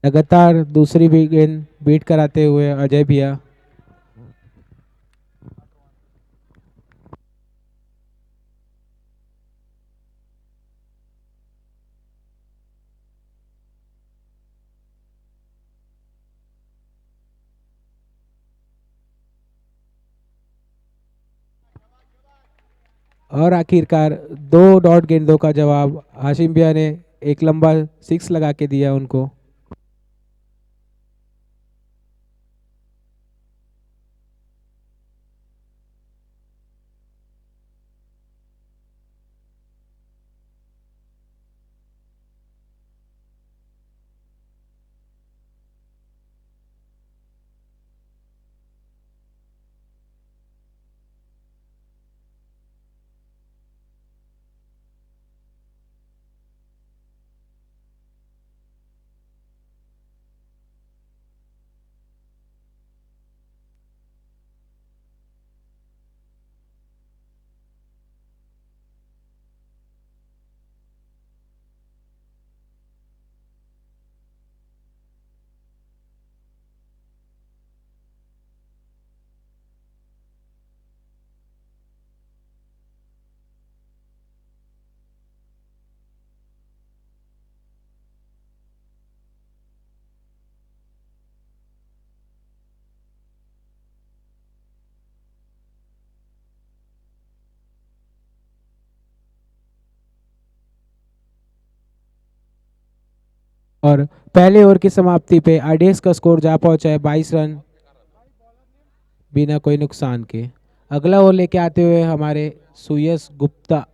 लगातार दूसरी भी गेंद बीट कराते हुए अजय भैया। और आखिरकार दो डॉट गेंदों का जवाब हाशिम भैया ने एक लंबा सिक्स लगा के दिया उनको। और पहले ओवर की समाप्ति पे आरडीएक्स का स्कोर जा पहुंचा है 22 रन बिना कोई नुकसान के। अगला ओवर लेके आते हुए हमारे सुयस गुप्ता।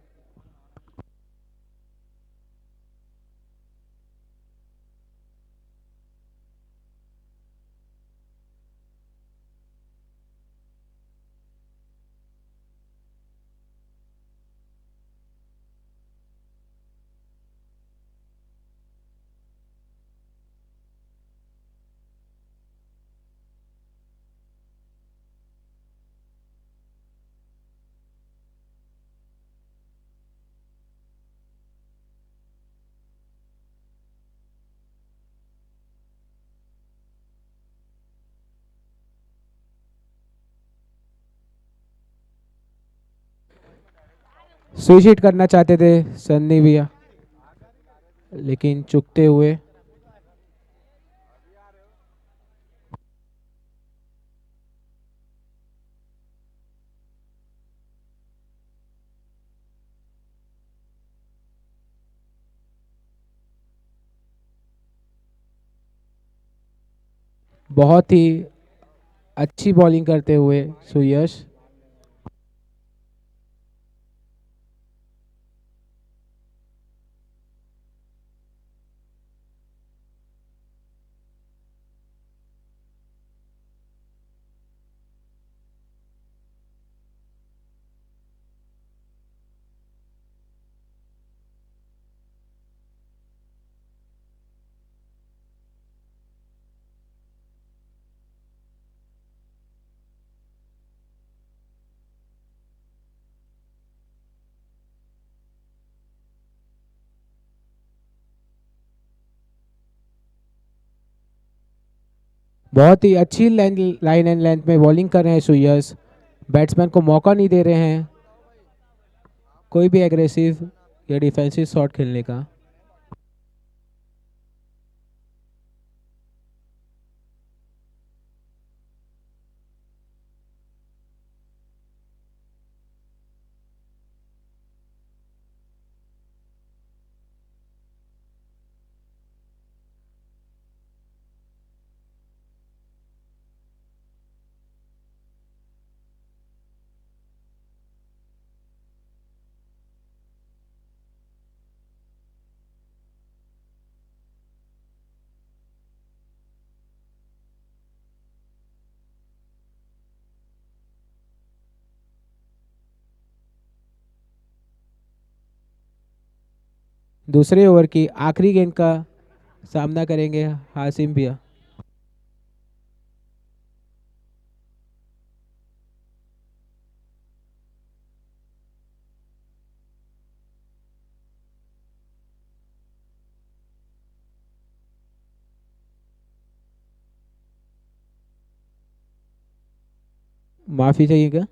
स्विच हिट करना चाहते थे सन्नी भैया, लेकिन चुकते हुए। बहुत ही अच्छी बॉलिंग करते हुए सुयश। बहुत ही अच्छी लाइन एंड लेंथ में बॉलिंग कर रहे हैं सुयश। बैट्समैन को मौका नहीं दे रहे हैं कोई भी एग्रेसिव या डिफेंसिव शॉट खेलने का। दूसरे ओवर की आखिरी गेंद का सामना करेंगे हासिम भैया। माफी चाहिएगा।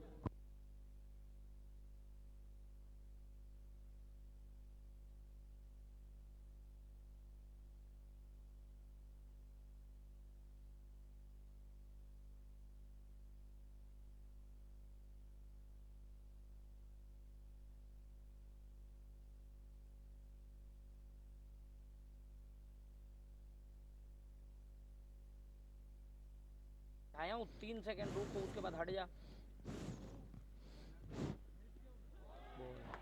आया हूँ 3 सेकंड रुक, उसके बाद हट जा।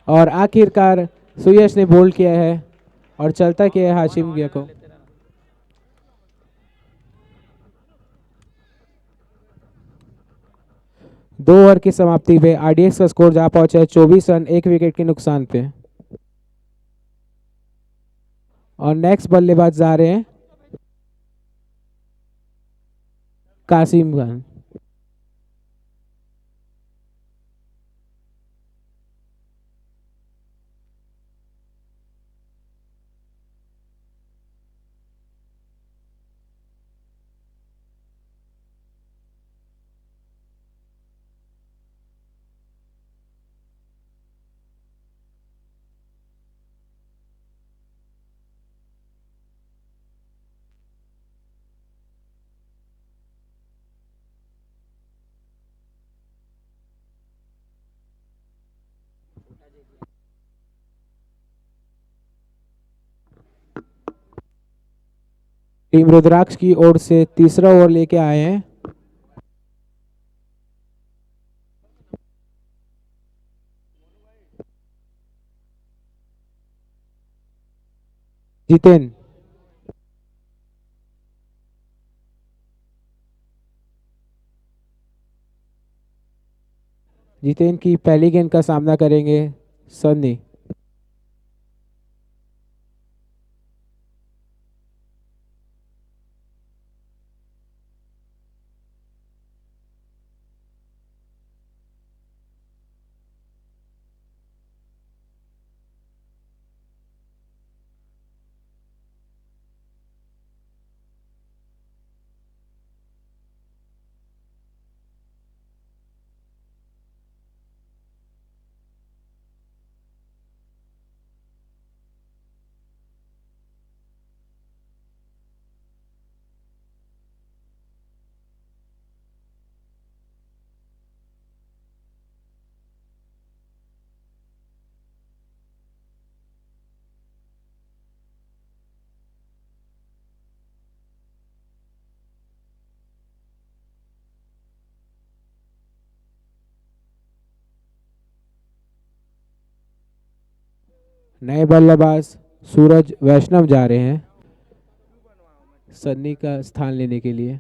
और आखिरकार सुयश ने बोल्ड किया है और चलता किया है हाशिम भैया को। लेते रहना। 2 ओवर की समाप्ति पे आरडीएक्स का स्कोर जा पहुंचा है 24 रन 1 विकेट के नुकसान पे। और नेक्स्ट बल्लेबाज जा रहे हैं कासिम खान। टीम रुद्राक्ष की ओर से तीसरा ओवर लेके आए हैं जितेन। जितेन की पहली गेंद का सामना करेंगे सन्नी। नए बल्लेबाज सूरज वैष्णव जा रहे हैं सन्नी का स्थान लेने के लिए।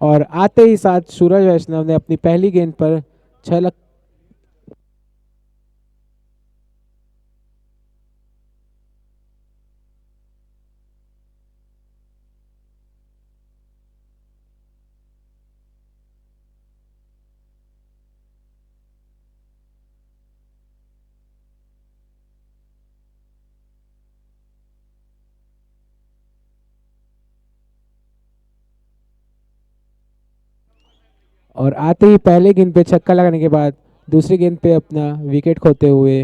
और आते ही साथ सूरज वैष्णव ने अपनी पहली गेंद पर 6 और आते ही पहले गेंद पे छक्का लगाने के बाद दूसरी गेंद पे अपना विकेट खोते हुए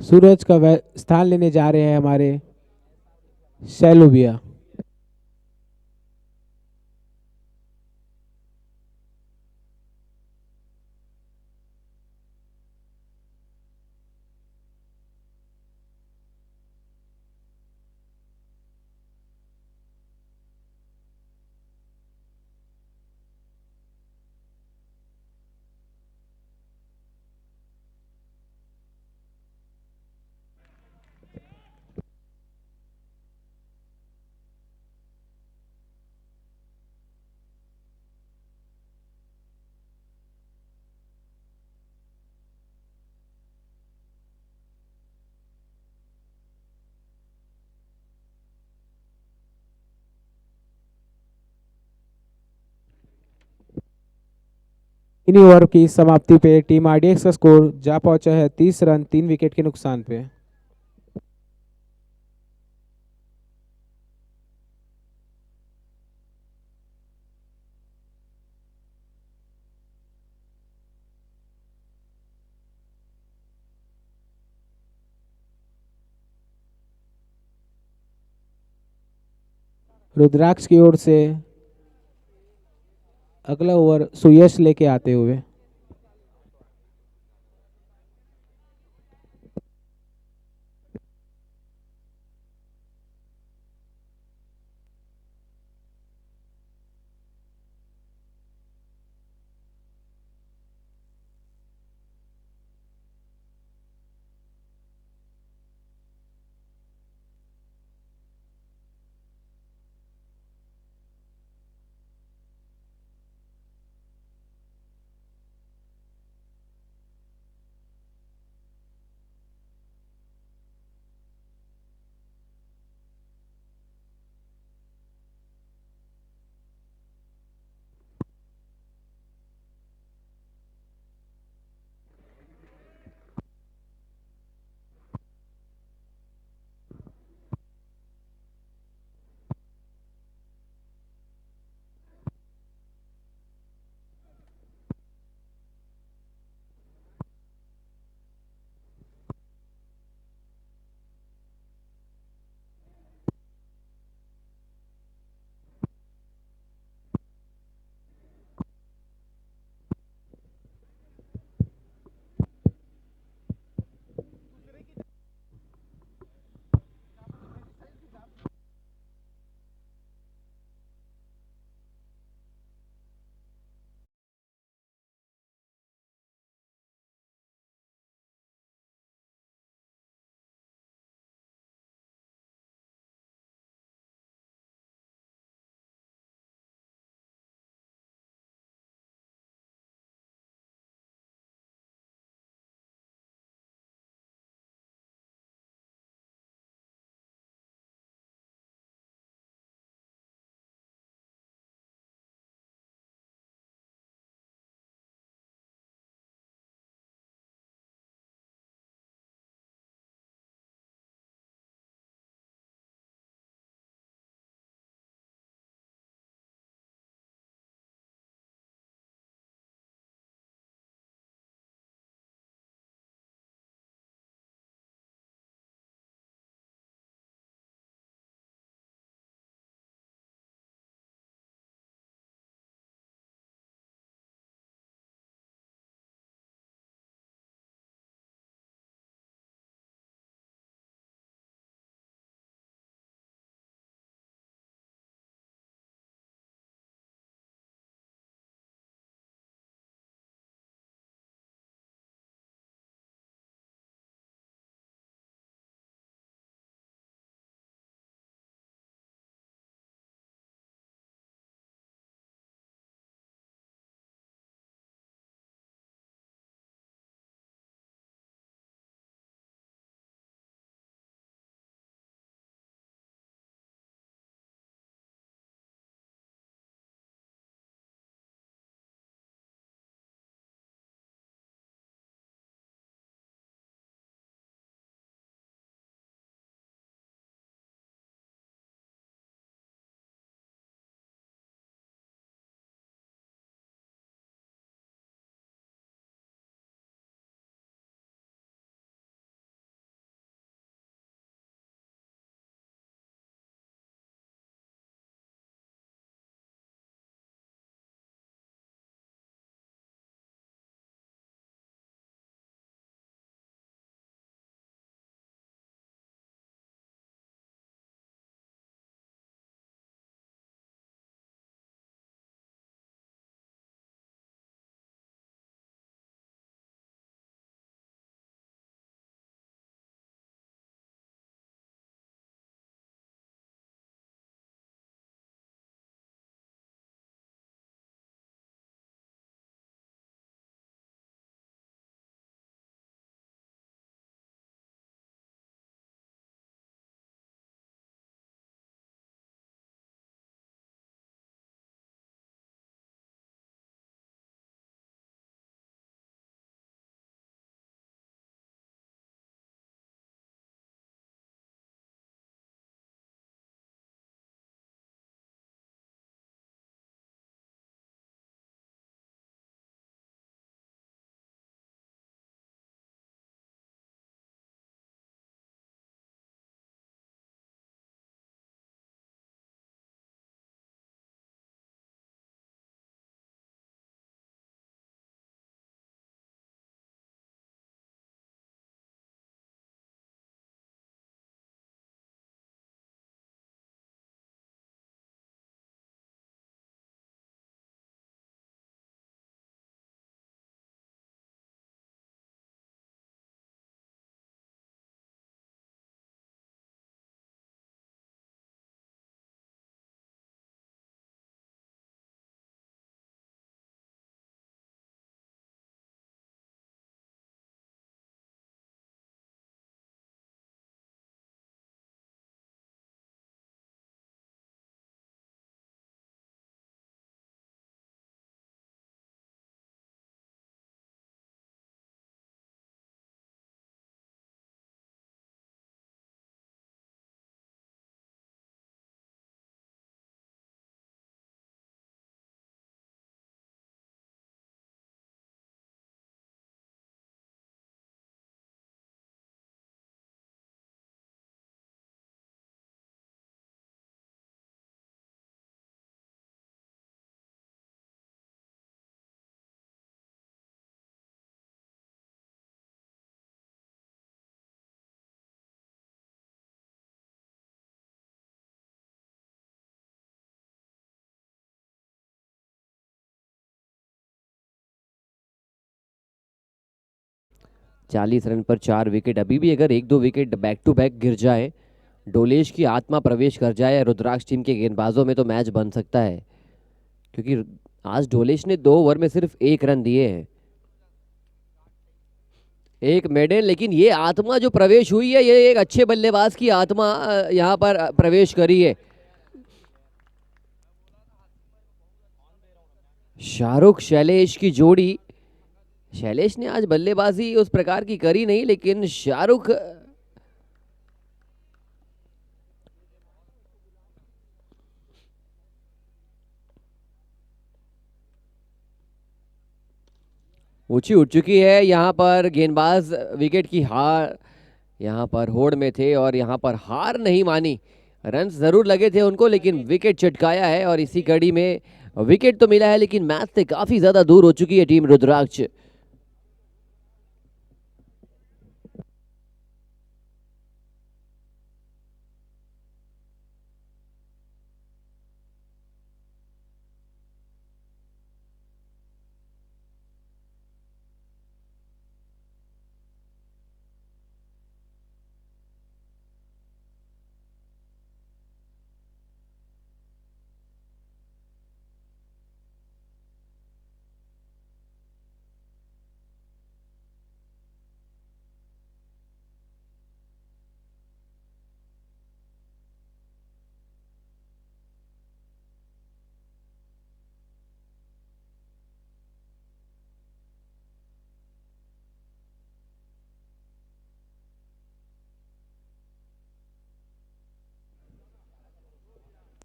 सूरज का स्थान लेने जा रहे हैं हमारे शैलू भैया। इन्हीं ओवर की समाप्ति पे टीम आरडीएक्स का स्कोर जा पहुंचा है 30 रन 3 विकेट के नुकसान पे। रुद्राक्ष की ओर से अगला ओवर सुयश लेके आते हुए। 40 रन पर 4 विकेट। अभी भी अगर 1-2 विकेट बैक टू बैक गिर जाए, डोलेश की आत्मा प्रवेश कर जाए रुद्राक्ष टीम के गेंदबाजों में, तो मैच बन सकता है। क्योंकि आज डोलेश ने 2 ओवर में सिर्फ 1 रन दिए हैं, 1 मेडन। लेकिन ये आत्मा जो प्रवेश हुई है, ये एक अच्छे बल्लेबाज की आत्मा यहाँ पर प्रवेश करी है। शाहरुख शैलेश की जोड़ी, शैलेश ने आज बल्लेबाजी उस प्रकार की करी नहीं, लेकिन शाहरुख ऊंची उठ चुकी है। यहाँ पर गेंदबाज विकेट की हार, यहाँ पर होड़ में थे और यहाँ पर हार नहीं मानी। रन जरूर लगे थे उनको, लेकिन विकेट चटकाया है और इसी कड़ी में विकेट तो मिला है, लेकिन मैच से काफी ज्यादा दूर हो चुकी है टीम रुद्राक्ष।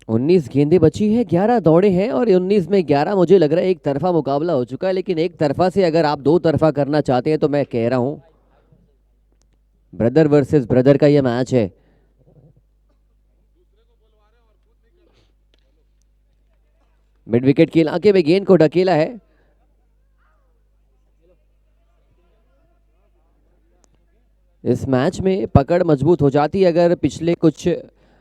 19 गेंदें बची है, 11 दौड़े हैं और 19 में 11 मुझे लग रहा है एक तरफा मुकाबला हो चुका है। लेकिन एक तरफा से अगर आप 2 तरफा करना चाहते हैं तो मैं कह रहा हूं ब्रदर वर्सेस ब्रदर का यह मैच है। मिड विकेट के इलाके में गेंद को ढकेला है। इस मैच में पकड़ मजबूत हो जाती अगर पिछले कुछ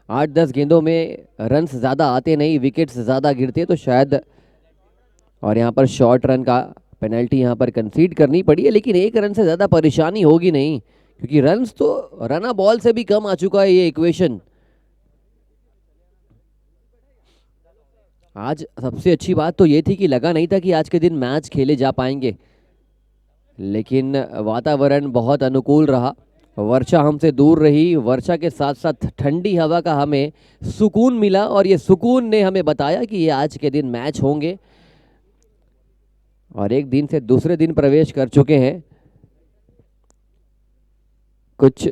8-10 गेंदों में रन्स ज़्यादा आते नहीं, विकेट्स ज़्यादा गिरते तो शायद। और यहाँ पर शॉर्ट रन का पेनल्टी यहाँ पर कंसीड करनी पड़ी है, लेकिन 1 रन से ज़्यादा परेशानी होगी नहीं, क्योंकि रन्स तो रना बॉल से भी कम आ चुका है ये इक्वेशन। आज सबसे अच्छी बात तो ये थी कि लगा नहीं था कि आज के दिन मैच खेले जा पाएंगे, लेकिन वातावरण बहुत अनुकूल रहा। वर्षा हमसे दूर रही, वर्षा के साथ साथ ठंडी हवा का हमें सुकून मिला और ये सुकून ने हमें बताया कि ये आज के दिन मैच होंगे। और एक दिन से दूसरे दिन प्रवेश कर चुके हैं। कुछ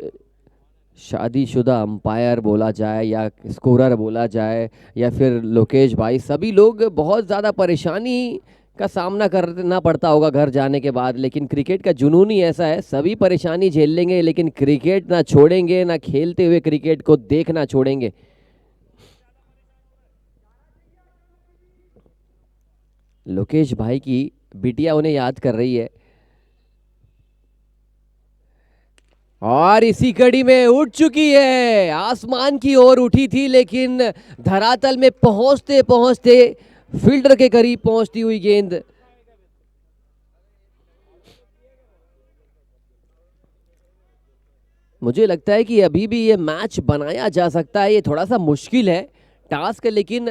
शादीशुदा अंपायर बोला जाए या स्कोरर बोला जाए या फिर लोकेश भाई, सभी लोग बहुत ज़्यादा परेशानी का सामना करना पड़ता होगा घर जाने के बाद, लेकिन क्रिकेट का जुनून ही ऐसा है, सभी परेशानी झेल लेंगे लेकिन क्रिकेट ना छोड़ेंगे, ना खेलते हुए क्रिकेट को देखना छोड़ेंगे। लोकेश भाई की बिटिया उन्हें याद कर रही है। और इसी कड़ी में उठ चुकी है, आसमान की ओर उठी थी लेकिन धरातल में पहुंचते पहुंचते फील्डर के करीब पहुंचती हुई गेंद। मुझे लगता है कि अभी भी ये मैच बनाया जा सकता है। ये थोड़ा सा मुश्किल है टास्क, लेकिन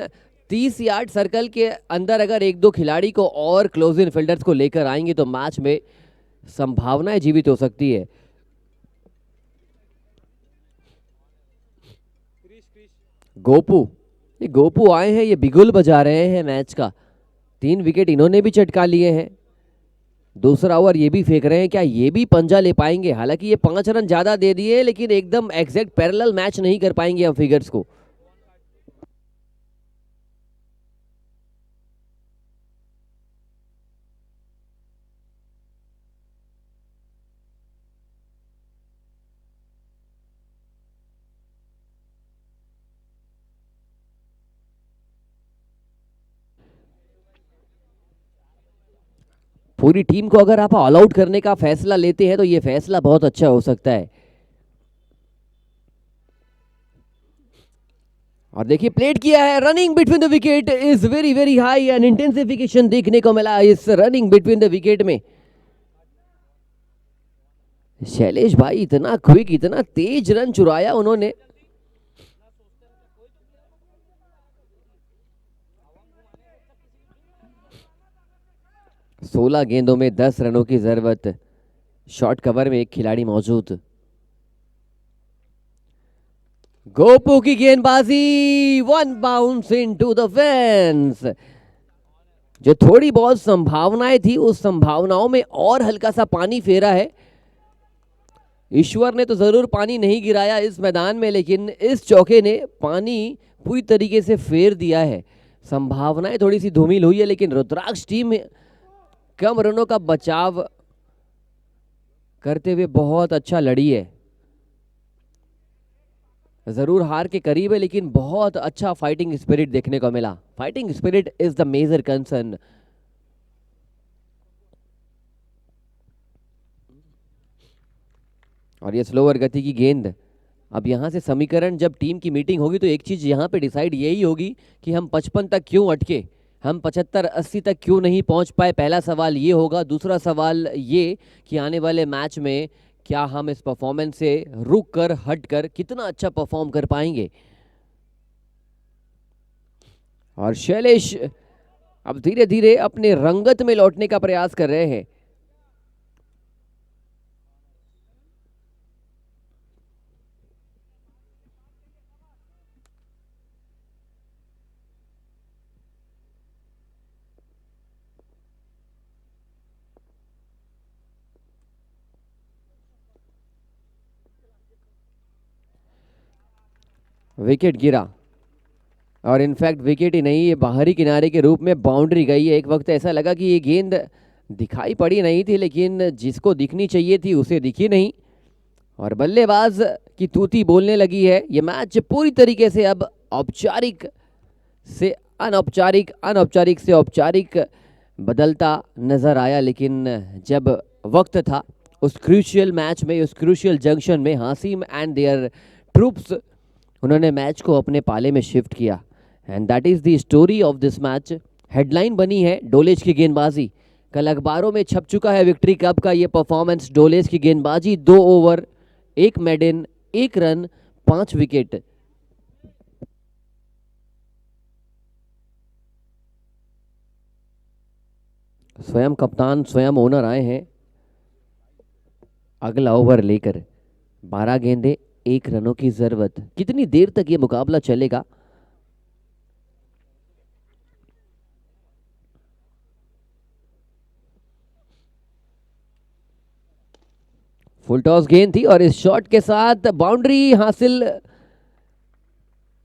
30 यार्ड सर्कल के अंदर अगर 1-2 खिलाड़ी को और क्लोज इन फील्डर्स को लेकर आएंगे तो मैच में संभावनाएं जीवित हो सकती है। गोपू, ये गोपू आए हैं, ये बिगुल बजा रहे हैं मैच का। 3 विकेट इन्होंने भी चटका लिए हैं। दूसरा ओवर ये भी फेंक रहे हैं, क्या ये भी पंजा ले पाएंगे? हालांकि ये 5 रन ज्यादा दे दिए, लेकिन एकदम एग्जैक्ट पैरेलल मैच नहीं कर पाएंगे हम फिगर्स को। पूरी टीम को अगर आप ऑल आउट करने का फैसला लेते हैं तो ये फैसला बहुत अच्छा हो सकता है। और देखिए प्लेट किया है, running between the wicket is very very high and intensification देखने को मिला इस रनिंग बिटवीन द विकेट में। शैलेश भाई इतना क्विक, इतना तेज रन चुराया उन्होंने। सोलह गेंदों में 10 रनों की जरूरत। शॉर्ट कवर में एक खिलाड़ी मौजूद। गोपू की गेंदबाजी, one bounce into the fence. जो थोड़ी बहुत संभावनाएं थी उस संभावनाओं में और हल्का सा पानी फेरा है। ईश्वर ने तो जरूर पानी नहीं गिराया इस मैदान में, लेकिन इस चौके ने पानी पूरी तरीके से फेर दिया है। संभावनाएं थोड़ी सी धूमिल हुई है, लेकिन रुद्राक्ष टीम कम रनों का बचाव करते हुए बहुत अच्छा लड़ी है। जरूर हार के करीब है, लेकिन बहुत अच्छा फाइटिंग स्पिरिट देखने को मिला। Fighting spirit is the major concern. और ये स्लोअर गति की गेंद। अब यहां से समीकरण, जब टीम की मीटिंग होगी तो एक चीज यहां पे डिसाइड यही होगी कि हम 55 तक क्यों अटके, हम 75-80 तक क्यों नहीं पहुंच पाए। पहला सवाल ये होगा। दूसरा सवाल ये कि आने वाले मैच में क्या हम इस परफॉर्मेंस से रुक कर हट कर कितना अच्छा परफॉर्म कर पाएंगे। और शैलेश अब धीरे धीरे अपने रंगत में लौटने का प्रयास कर रहे हैं। विकेट गिरा, और इनफैक्ट विकेट ही नहीं, ये बाहरी किनारे के रूप में बाउंड्री गई है। एक वक्त ऐसा लगा कि ये गेंद दिखाई पड़ी नहीं थी, लेकिन जिसको दिखनी चाहिए थी उसे दिखी नहीं, और बल्लेबाज की तूती बोलने लगी है। ये मैच पूरी तरीके से अब औपचारिक से अनौपचारिक, अनौपचारिक से औपचारिक बदलता नजर आया। लेकिन जब वक्त था उस क्रूशियल मैच में, उस क्रूशियल जंक्शन में, हासिम एंड देयर ट्रूप्स उन्होंने मैच को अपने पाले में शिफ्ट किया। And that is the story of this match. Headline बनी है डोलेज की गेंदबाजी। कल अखबारों में छप चुका है विक्ट्री कप का ये परफॉर्मेंस। डोलेज की गेंदबाजी, 2 ओवर, 1 मेडन, 1 रन, 5 विकेट। स्वयं कप्तान, स्वयं ओनर आए हैं अगला ओवर लेकर। 12 गेंदे, 1 रनों की जरूरत। कितनी देर तक ये मुकाबला चलेगा? फुल टॉस गेंद थी और इस शॉट के साथ बाउंड्री हासिल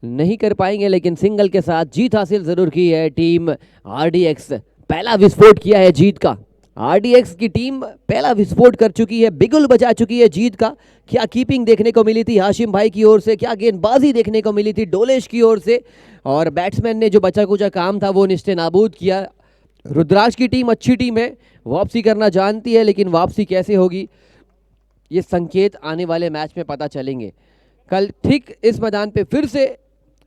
नहीं कर पाएंगे, लेकिन सिंगल के साथ जीत हासिल जरूर की है टीम आरडीएक्स। पहला विस्फोट किया है जीत का। आरडीएक्स की टीम पहला विस्फोट कर चुकी है, बिगुल बजा चुकी है जीत का। क्या कीपिंग देखने को मिली थी हाशिम भाई की ओर से, क्या गेंदबाजी देखने को मिली थी डोलेश की ओर से, और बैट्समैन ने जो बचा कुचा काम था वो निश्चित नाबूद किया। रुद्राक्ष की टीम अच्छी टीम है, वापसी करना जानती है, लेकिन वापसी कैसे होगी ये संकेत आने वाले मैच में पता चलेंगे। कल ठीक इस मैदान पे फिर से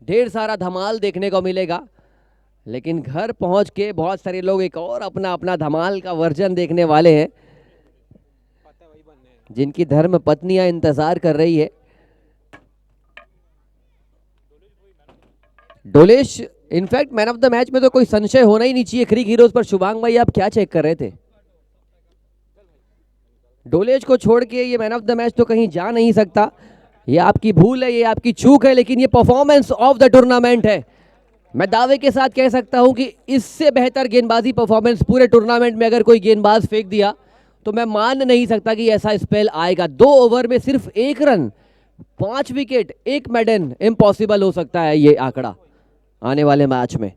ढेर सारा धमाल देखने को मिलेगा, लेकिन घर पहुंच के बहुत सारे लोग एक और अपना अपना धमाल का वर्जन देखने वाले हैं, जिनकी धर्म पत्नियां इंतजार कर रही है। Dolesh in fact man of the match में तो कोई संशय होना ही नहीं चाहिए क्रिक हीरोज पर। शुभांग भाई आप क्या चेक कर रहे थे? डोलेश को छोड़ के ये मैन ऑफ द मैच तो कहीं जा नहीं सकता। ये आपकी भूल है, ये आपकी चूक है, लेकिन ये परफॉर्मेंस ऑफ द टूर्नामेंट है। मैं दावे के साथ कह सकता हूं कि इससे बेहतर गेंदबाजी परफॉर्मेंस पूरे टूर्नामेंट में अगर कोई गेंदबाज फेंक दिया तो मैं मान नहीं सकता कि ऐसा स्पेल आएगा। 2 ओवर में सिर्फ 1 रन, 5 विकेट, 1 मेडन, इम्पॉसिबल हो सकता है ये आंकड़ा आने वाले मैच में।